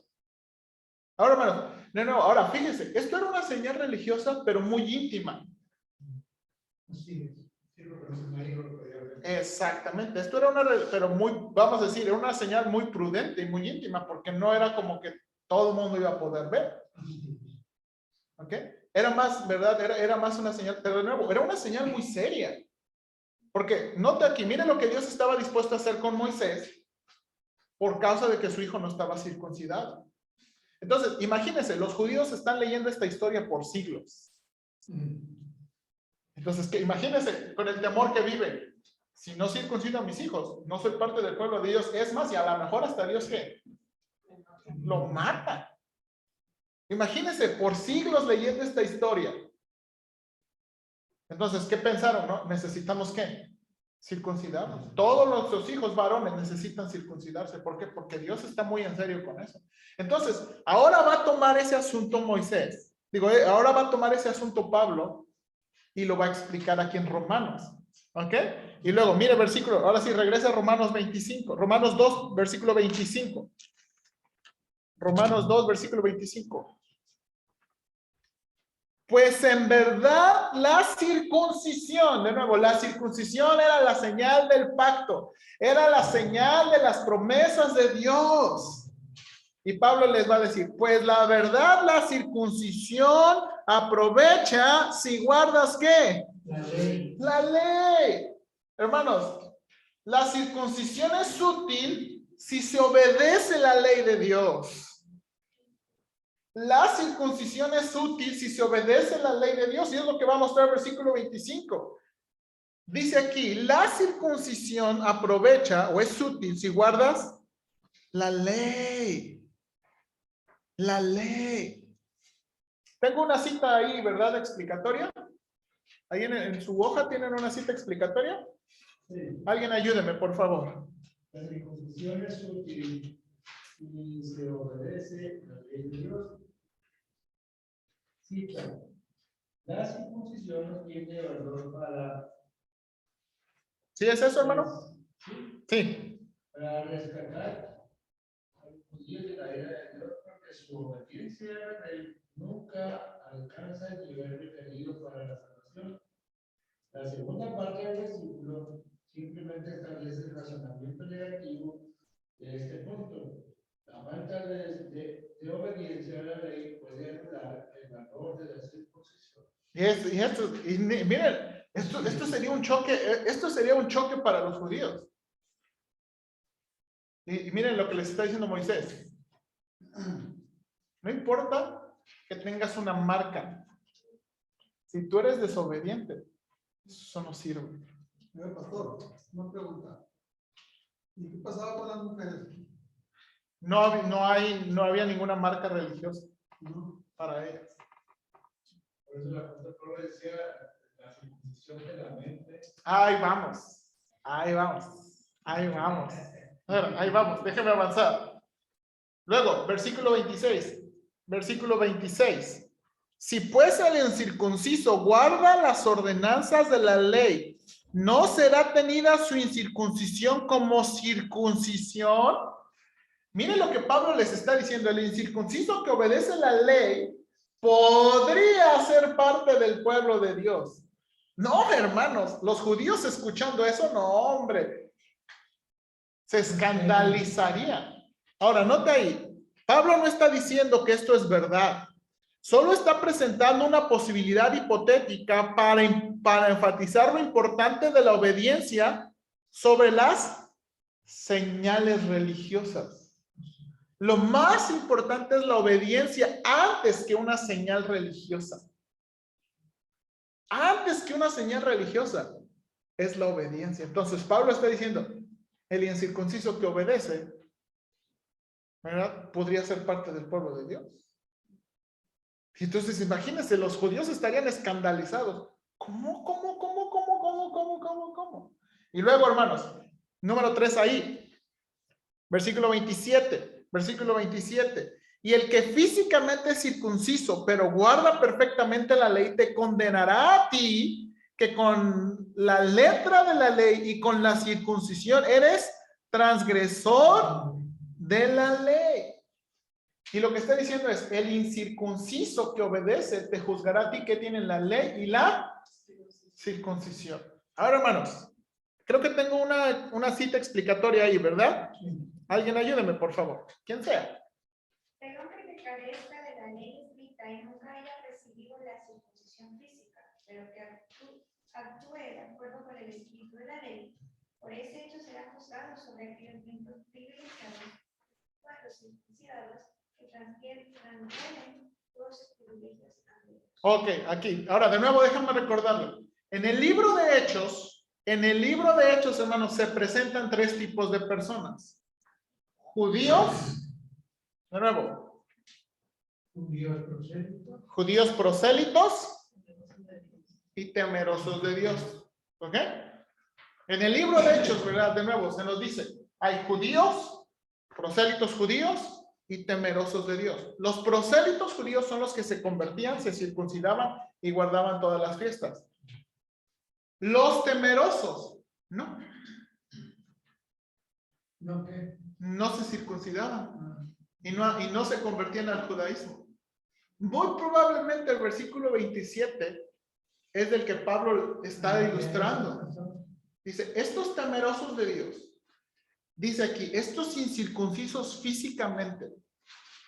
Ahora, hermano, ahora fíjense, esto era una señal religiosa, pero muy íntima. Así es. Sí, porque los médicos lo podían ver. Exactamente, esto era pero muy, vamos a decir, era una señal muy prudente y muy íntima, porque no era como que todo el mundo iba a poder ver. ¿Ok? Era más, ¿verdad? Era más una señal, pero de nuevo, era una señal muy seria. Porque note aquí, miren lo que Dios estaba dispuesto a hacer con Moisés por causa de que su hijo no estaba circuncidado. Entonces, imagínense, los judíos están leyendo esta historia por siglos. Entonces, imagínense con el temor que viven. Si no circuncido a mis hijos, no soy parte del pueblo de Dios. Es más, y a lo mejor hasta Dios ¿qué? Lo mata. Imagínense por siglos leyendo esta historia. Entonces, ¿qué pensaron? No? ¿Necesitamos qué? Circuncidarnos. Todos nuestros hijos varones necesitan circuncidarse. ¿Por qué? Porque Dios está muy en serio con eso. Entonces, ahora va a tomar ese asunto Moisés. Ahora va a tomar ese asunto Pablo y lo va a explicar aquí en Romanos. ¿Ok? Y luego, mire versículo, ahora sí, regresa a Romanos 25. Romanos 2, versículo 25. Romanos 2, versículo 25. Pues en verdad la circuncisión, de nuevo, la circuncisión era la señal del pacto, era la señal de las promesas de Dios. Y Pablo les va a decir, pues la verdad la circuncisión aprovecha si guardas ¿qué? La ley. La ley. Hermanos, la circuncisión es útil si se obedece la ley de Dios. La circuncisión es útil si se obedece la ley de Dios. Y es lo que va a mostrar el versículo 25. Dice aquí, la circuncisión aprovecha o es útil si guardas la ley. La ley. Tengo una cita ahí, ¿verdad? Explicatoria. Ahí en su hoja tienen una cita explicatoria. Sí. Alguien ayúdeme, por favor. La circuncisión es útil y se obedece la ley de Dios. Cita. La circuncisión no tiene valor ¿Sí es eso, hermano? Sí. para rescatar a los judíos de la era de Dios, porque su obediencia a la ley nunca alcanza el nivel requerido para la salvación. La segunda parte del versículo simplemente establece el razonamiento negativo de este punto. La falta de obediencia a la ley puede anular el valor de la circuncisión. Miren, esto sería un choque para los judíos. Y miren lo que les está diciendo Moisés. No importa que tengas una marca. Si tú eres desobediente, eso no sirve. Pastor, una pregunta. ¿Y qué pasaba con las mujeres? No había ninguna marca religiosa para ellas. Por eso la apóstol Pablo decía la circuncisión de la mente. Ahí vamos. Bueno, ahí vamos, déjeme avanzar. Luego, versículo 26. Si pues el incircunciso guarda las ordenanzas de la ley, ¿no será tenida su incircuncisión como circuncisión? Miren lo que Pablo les está diciendo. El incircunciso que obedece la ley podría ser parte del pueblo de Dios. No, hermanos, los judíos escuchando eso, no, hombre, se escandalizarían. Ahora, nota ahí, Pablo no está diciendo que esto es verdad. Solo está presentando una posibilidad hipotética para enfatizar lo importante de la obediencia sobre las señales religiosas. Lo más importante es la obediencia antes que una señal religiosa. Antes que una señal religiosa es la obediencia. Entonces Pablo está diciendo, el incircunciso que obedece, ¿verdad?, podría ser parte del pueblo de Dios. Entonces imagínense, los judíos estarían escandalizados. ¿Cómo? Y luego, hermanos, número 3 ahí, versículo 27. Y el que físicamente es circunciso, pero guarda perfectamente la ley, te condenará a ti, que con la letra de la ley y con la circuncisión eres transgresor de la ley. Y lo que está diciendo es, el incircunciso que obedece te juzgará a ti, que tiene la ley y la circuncisión. Ahora, hermanos, creo que tengo una cita explicatoria ahí, ¿verdad? Alguien ayúdeme, por favor. Quien sea. El hombre que carezca de la ley escrita y nunca haya recibido la circuncisión física, pero que actúe de acuerdo con el espíritu de la ley, por ese hecho será juzgado sobre aquellos privilegiados, cuando circuncidados, que transgreden los privilegios anteriores. Ok, aquí. Ahora, de nuevo, déjame recordarlo. En el libro de Hechos, hermanos, se presentan 3 tipos de personas. Judíos, de nuevo. Judíos prosélitos y temerosos de Dios. ¿Ok? En el libro de Hechos, ¿verdad? De nuevo, se nos dice, hay judíos, prosélitos judíos y temerosos de Dios. Los prosélitos judíos son los que se convertían, se circuncidaban y guardaban todas las fiestas. Los temerosos, no. No se circuncidaban y no se convertían al judaísmo. Muy probablemente el versículo 27 es del que Pablo está ilustrando. Dice, estos temerosos de Dios, dice aquí, estos incircuncisos físicamente,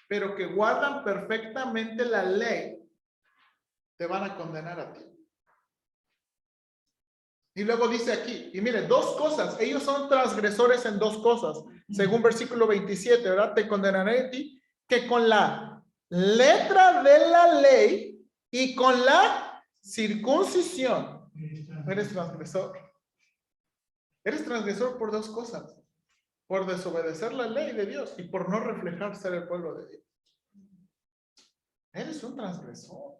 pero que guardan perfectamente la ley, te van a condenar a ti. Y luego dice aquí, y mire, 2 cosas, ellos son transgresores en 2 cosas, según versículo 27, ¿verdad? Te condenaré a ti, que con la letra de la ley y con la circuncisión eres transgresor. Eres transgresor por 2 cosas, por desobedecer la ley de Dios y por no reflejar ser el pueblo de Dios. Eres un transgresor.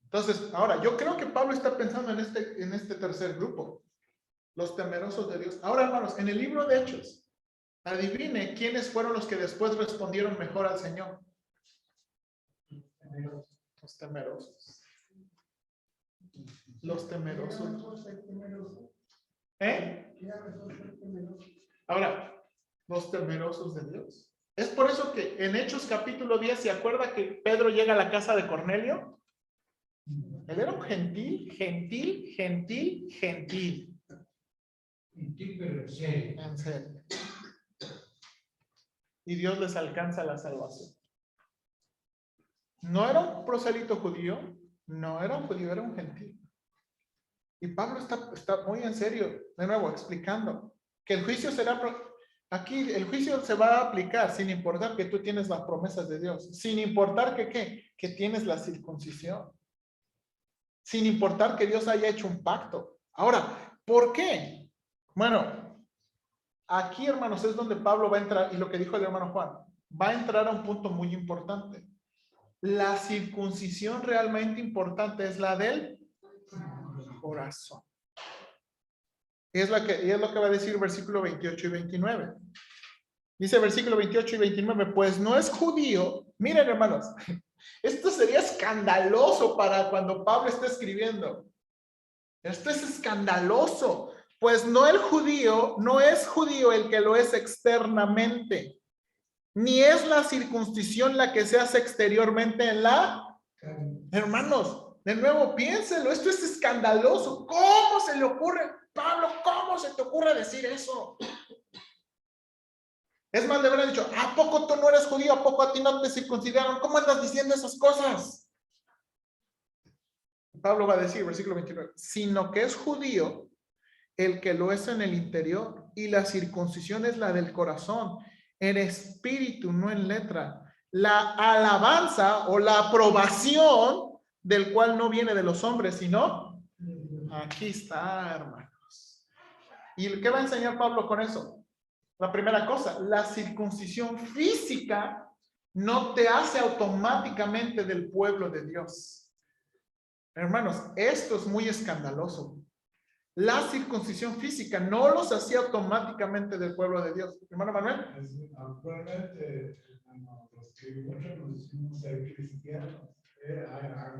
Entonces, ahora, yo creo que Pablo está pensando en este tercer grupo, los temerosos de Dios. Ahora, hermanos, en el libro de Hechos, adivine quiénes fueron los que después respondieron mejor al Señor. Los temerosos. Los temerosos. Ahora, los temerosos de Dios. Es por eso que en Hechos capítulo 10, ¿se acuerda que Pedro llega a la casa de Cornelio? Él era un gentil. Pero en serio. En serio. Y Dios les alcanza la salvación. No era un prosélito judío, no era un judío, era un gentil. Y Pablo está muy en serio, de nuevo, explicando que el juicio será, aquí el juicio se va a aplicar sin importar que tú tienes las promesas de Dios, sin importar que tienes la circuncisión, sin importar que Dios haya hecho un pacto. Ahora, ¿por qué? Bueno, aquí, hermanos, es donde Pablo va a entrar, y lo que dijo el hermano Juan, va a entrar a un punto muy importante. La circuncisión realmente importante es la del corazón. Y es lo que va a decir versículo 28 y 29. Dice versículo 28 y 29, pues no es judío. Miren, hermanos, esto sería escandaloso para cuando Pablo está escribiendo. Esto es escandaloso, pues no es judío el que lo es externamente, ni es la circuncisión la que se hace exteriormente en la... Hermanos, de nuevo, piénselo, esto es escandaloso. ¿Cómo se le ocurre, Pablo, cómo se te ocurre decir eso? Es más, le hubieran dicho, ¿a poco tú no eres judío? ¿A poco a ti no te circuncidaron? ¿Cómo andas diciendo esas cosas? Pablo va a decir, versículo 29, sino que es judío el que lo es en el interior, y la circuncisión es la del corazón, en espíritu, no en letra. La alabanza o la aprobación del cual no viene de los hombres, sino aquí está, hermanos. ¿Y qué va a enseñar Pablo con eso? La primera cosa, la circuncisión física no te hace automáticamente del pueblo de Dios. Hermanos, esto es muy escandaloso. La circuncisión física no los hacía automáticamente del pueblo de Dios. Hermano Manuel. Actualmente, los que muchos nos decimos ser cristianos, haga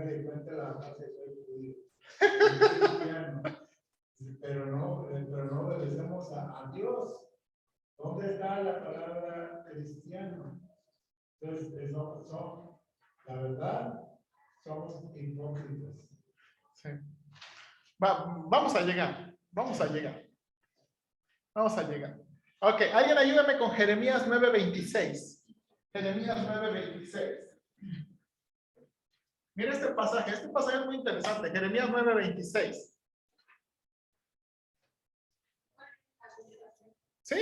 de cuenta la frase soy judío. Soy cristiano. Pero no obedecemos a Dios. ¿Dónde está la palabra cristiano? Entonces, la verdad, somos hipócritas. Sí. Vamos a llegar. Ok, alguien ayúdame con Jeremías 9:26. Jeremías 9:26. Mira este pasaje es muy interesante. Jeremías 9:26. ¿Sí?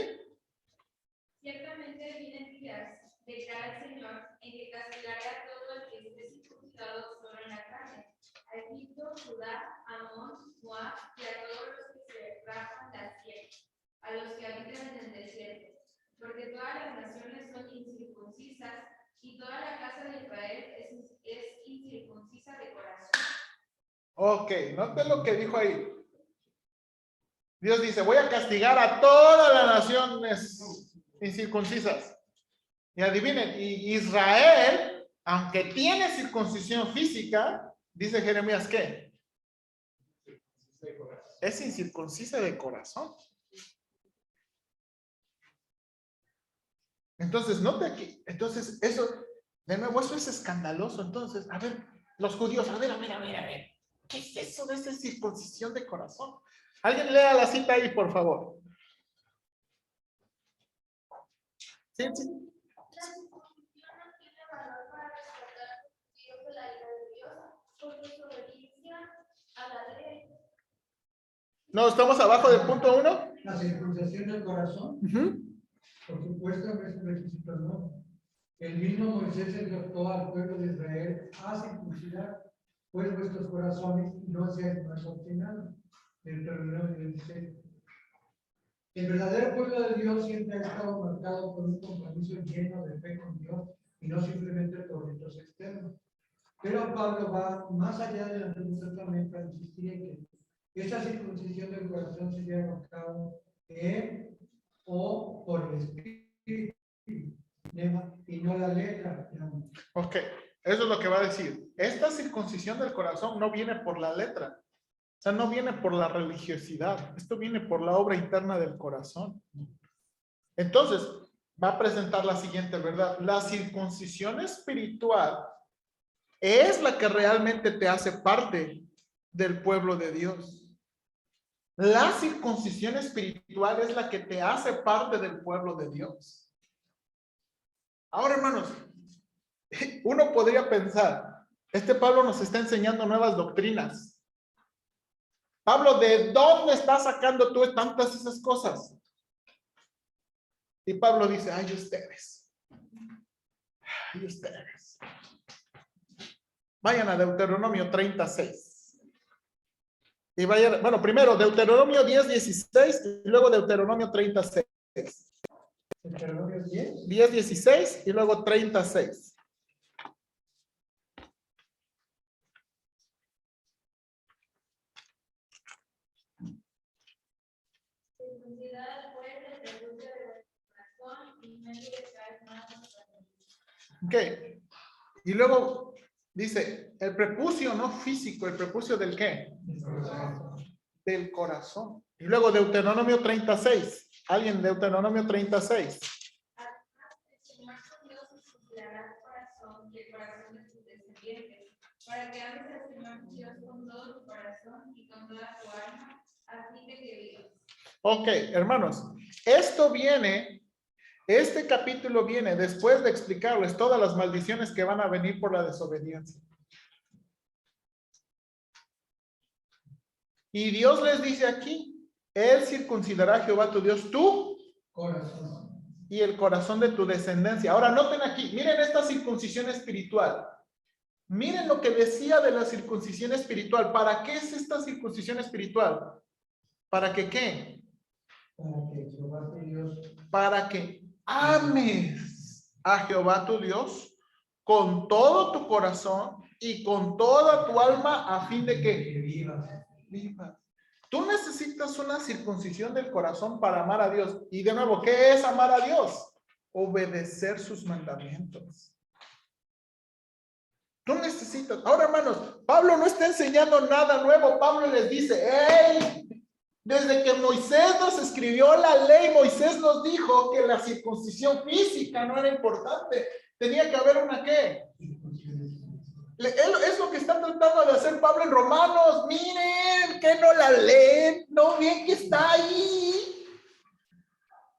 Ciertamente vienen días, declara el Señor, en que castigaré a todo el que esté circuncidado solo en la carne, a Egipto, Judá, Amón, Moab y a todos los que se rapan la piel, a los que habitan en el desierto, porque todas las naciones son incircuncisas y toda la casa de Israel es incircuncisa de corazón. Ok, note lo que dijo ahí. Dios dice, voy a castigar a todas las naciones incircuncisas. Y adivinen, y Israel, aunque tiene circuncisión física, dice Jeremías, ¿qué? Es incircuncisa de corazón. Entonces, note aquí, entonces eso, de nuevo, eso es escandaloso. Entonces, a ver, los judíos, a ver. ¿Qué es eso de esa circuncisión de corazón? Alguien lea la cita ahí, por favor. Sí. La circuncisión no tiene valor para rescatar a los judíos de la ira de Dios por su obediencia a la ley. No, estamos abajo del punto 1. La circuncisión del corazón, por supuesto, es un requisito, ¿no? El mismo Moisés exhortó al pueblo de Israel a circuncidar pues vuestros corazones y no seáis más obstinados. Deuteronomio 26. El verdadero pueblo de Dios siempre ha estado marcado por un compromiso lleno de fe con Dios y no simplemente por ritos externos. Pero Pablo va más allá del Antiguo Testamento para insistir en que esta circuncisión del corazón se lleva a cabo o por el Espíritu y no la letra. Ok, eso es lo que va a decir. Esta circuncisión del corazón no viene por la letra. O sea, no viene por la religiosidad. Esto viene por la obra interna del corazón. Entonces, va a presentar la siguiente verdad. La circuncisión espiritual es la que realmente te hace parte del pueblo de Dios. La circuncisión espiritual es la que te hace parte del pueblo de Dios. Ahora, hermanos, uno podría pensar, este Pablo nos está enseñando nuevas doctrinas. Pablo, ¿de dónde estás sacando tú tantas esas cosas? Y Pablo dice, ay, ustedes. Vayan a Deuteronomio 36. Y vaya, bueno, primero Deuteronomio 10:16 y luego Deuteronomio 36. Deuteronomio 10. 10:16 y luego 36. Circuncidar pues el prepucio de vuestro corazón y no endurezáis más vuestra mente. Ok. Y luego dice, el prepucio no físico, el prepucio del ¿qué? Del corazón. Y luego Deuteronomio 36. ¿Alguien Deuteronomio 36? Además, el Señor tu Dios circuncidará tu corazón y el corazón de tus descendientes, para que ames al Señor tu Dios con todo tu corazón y con toda tu alma, a fin de que vivas. Ok, hermanos, este capítulo viene después de explicarles todas las maldiciones que van a venir por la desobediencia. Y Dios les dice aquí, Él circuncidará a Jehová tu Dios, tú Corazón. y el corazón de tu descendencia. Ahora noten aquí, miren esta circuncisión espiritual. Miren lo que decía de la circuncisión espiritual. ¿Para qué es esta circuncisión espiritual? ¿Para que qué? Para que Jehová tu Dios Para que ames a Jehová tu Dios con todo tu corazón y con toda tu alma a fin de que vivas. vivas. Tú necesitas una circuncisión del corazón para amar a Dios. Y de nuevo, ¿qué es amar a Dios? Obedecer sus mandamientos. Tú necesitas. Ahora, hermanos, Pablo no está enseñando nada nuevo. Pablo les dice, hey, desde que Moisés nos escribió la ley, Moisés nos dijo que la circuncisión física no era importante. Tenía que haber una ¿qué? Es lo que está tratando de hacer Pablo en Romanos. Miren, que no la leen, no bien que está ahí.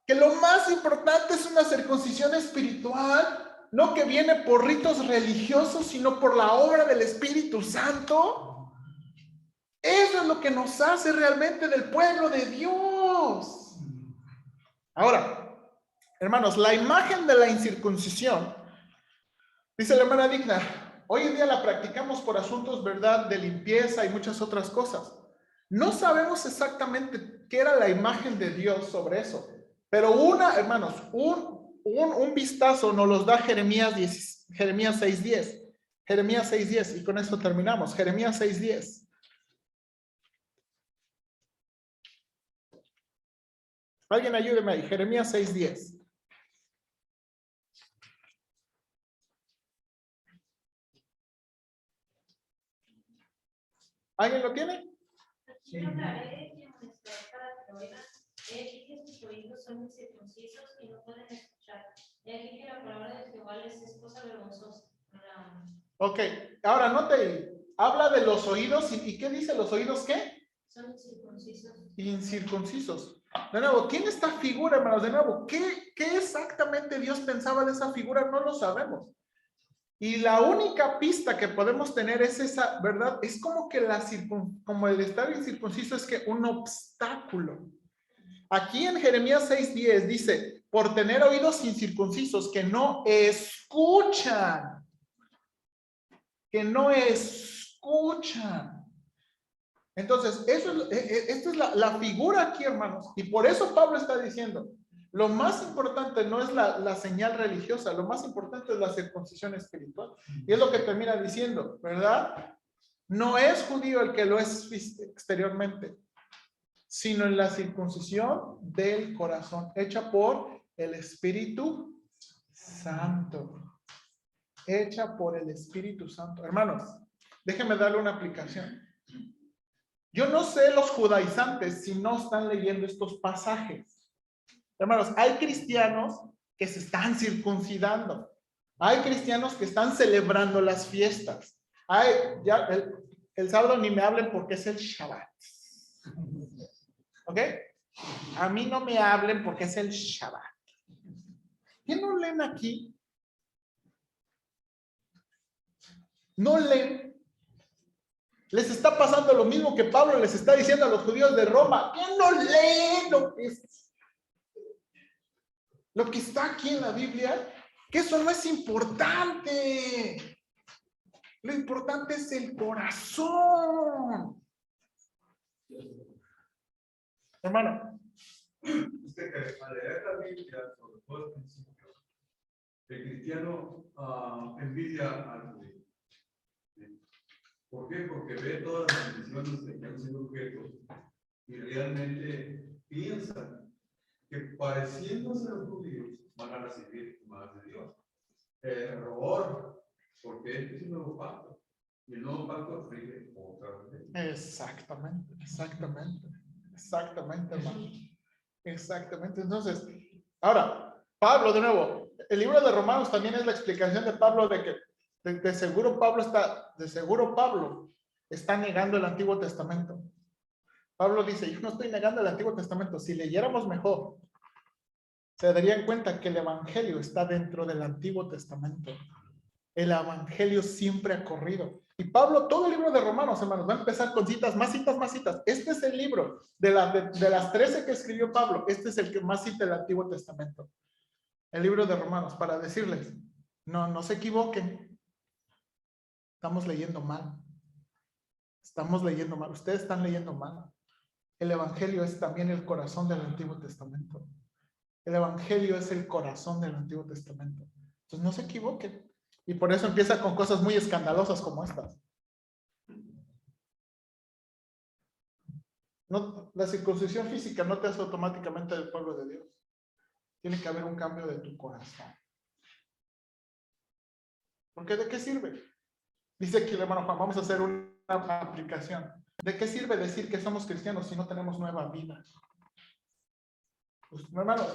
Que lo más importante es una circuncisión espiritual, no que viene por ritos religiosos, sino por la obra del Espíritu Santo. Eso es lo que nos hace realmente del pueblo de Dios. Ahora, hermanos, la imagen de la incircuncisión, dice la hermana Digna, hoy en día la practicamos por asuntos, ¿verdad?, de limpieza y muchas otras cosas. No sabemos exactamente qué era la imagen de Dios sobre eso, pero hermanos, un vistazo nos los da Jeremías 6:10. Jeremías 6:10, y con esto terminamos. Jeremías 6:10. Alguien ayúdeme ahí, Jeremías 6:10. ¿Alguien lo tiene? Aquí hablaré y amonestaré para que oigan. He aquí que sus oídos son incircuncisos y no pueden escuchar. He aquí que la palabra de Jehová les es cosa vergonzosa. Ok, ahora note ahí. Habla de los oídos, ¿y qué dice los oídos qué? Son incircuncisos. Incircuncisos. De nuevo, ¿quién esta figura, hermanos? De nuevo, ¿qué exactamente Dios pensaba de esa figura? No lo sabemos. Y la única pista que podemos tener es esa, ¿verdad? Es como que como el estar incircunciso es que un obstáculo. Aquí en Jeremías 6:10 dice, por tener oídos incircuncisos que no escuchan. Que no escuchan. Entonces, esta es la figura aquí, hermanos. Y por eso Pablo está diciendo, lo más importante no es la señal religiosa, lo más importante es la circuncisión espiritual. Y es lo que termina diciendo, ¿verdad? No es judío el que lo es exteriormente, sino en la circuncisión del corazón, hecha por el Espíritu Santo. Hecha por el Espíritu Santo. Hermanos, déjenme darle una aplicación. Yo no sé los judaizantes si no están leyendo estos pasajes. Hermanos, hay cristianos que se están circuncidando. Hay cristianos que están celebrando las fiestas. Ya el sábado ni me hablen porque es el Shabbat. ¿Ok? A mí no me hablen porque es el Shabbat. ¿Qué no leen aquí? No leen. Les está pasando lo mismo que Pablo les está diciendo a los judíos de Roma. ¿Qué no leen lo que está aquí en la Biblia? Que eso no es importante. Lo importante es el corazón. Hermano. Es que al leer la Biblia, sobre todo el principio, el cristiano envidia al judío. ¿Sí? ¿Por qué? Porque ve todas las bendiciones que están siendo objetos y realmente piensa que pareciéndose a los judíos van a recibir más de Dios. Error, porque este es un nuevo pacto. Y el nuevo pacto rige otra vez. Exactamente, hermano. Exactamente. Entonces, ahora, Pablo, de nuevo, el libro de Romanos también es la explicación de Pablo de que de seguro Pablo está negando el Antiguo Testamento. Pablo dice, yo no estoy negando el Antiguo Testamento. Si leyéramos mejor, se darían cuenta que el Evangelio está dentro del Antiguo Testamento. El Evangelio siempre ha corrido. Y Pablo, todo el libro de Romanos, hermanos, va a empezar con citas, más citas, más citas. Este es el libro de las 13 que escribió Pablo. Este es el que más cita el Antiguo Testamento. El libro de Romanos, para decirles, no se equivoquen. Estamos leyendo mal. Ustedes están leyendo mal. El Evangelio es también el corazón del Antiguo Testamento. El Evangelio es el corazón del Antiguo Testamento. Entonces no se equivoquen. Y por eso empieza con cosas muy escandalosas como estas. No, la circuncisión física no te hace automáticamente del pueblo de Dios. Tiene que haber un cambio de tu corazón. ¿Porque de qué sirve? Dice aquí el hermano Juan, vamos a hacer una aplicación. ¿De qué sirve decir que somos cristianos si no tenemos nueva vida? Pues, hermanos,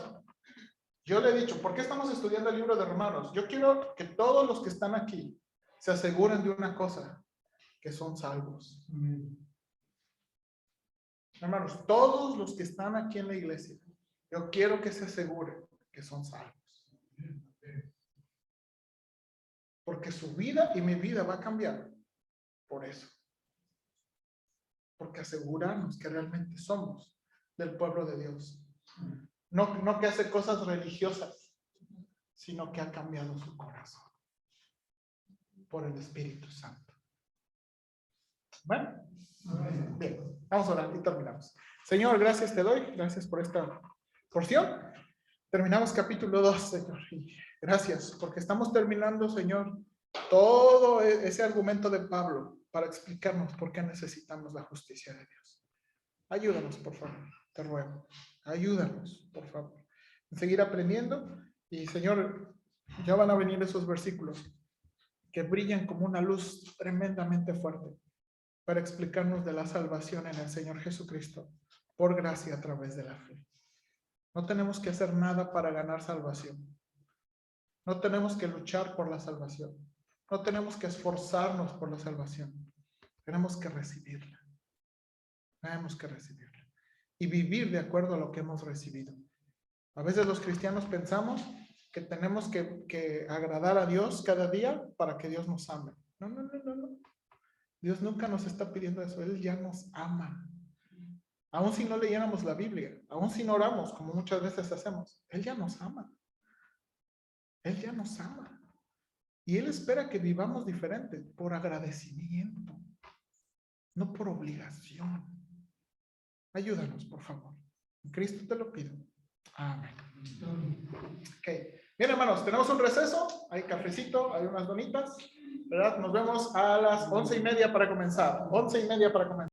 yo le he dicho, ¿por qué estamos estudiando el libro de Romanos? Yo quiero que todos los que están aquí se aseguren de una cosa, que son salvos. Hermanos, todos los que están aquí en la iglesia, yo quiero que se aseguren que son salvos. Porque su vida y mi vida va a cambiar por eso. Porque asegurarnos que realmente somos del pueblo de Dios. No que hace cosas religiosas, sino que ha cambiado su corazón por el Espíritu Santo. Bueno, bien, vamos a orar y terminamos. Señor, gracias te doy, gracias por esta porción. Terminamos capítulo 2, Señor, y gracias porque estamos terminando, Señor, todo ese argumento de Pablo para explicarnos por qué necesitamos la justicia de Dios. Ayúdanos, por favor, te ruego. Ayúdanos, por favor, a seguir aprendiendo. Y, Señor, ya van a venir esos versículos que brillan como una luz tremendamente fuerte para explicarnos de la salvación en el Señor Jesucristo por gracia a través de la fe. No tenemos que hacer nada para ganar salvación. No tenemos que luchar por la salvación. No tenemos que esforzarnos por la salvación. Tenemos que recibirla. Tenemos que recibirla. Y vivir de acuerdo a lo que hemos recibido. A veces los cristianos pensamos que tenemos que agradar a Dios cada día para que Dios nos ame. No. Dios nunca nos está pidiendo eso. Él ya nos ama. Aun si no leyéramos la Biblia, aun si no oramos, como muchas veces hacemos, Él ya nos ama. Él ya nos ama. Y Él espera que vivamos diferente, por agradecimiento, no por obligación. Ayúdanos, por favor. En Cristo te lo pido. Amén. Ok. Bien, hermanos, tenemos un receso. Hay cafecito, hay unas donitas, ¿verdad? Nos vemos a las 11:30 para comenzar. 11:30 para comenzar.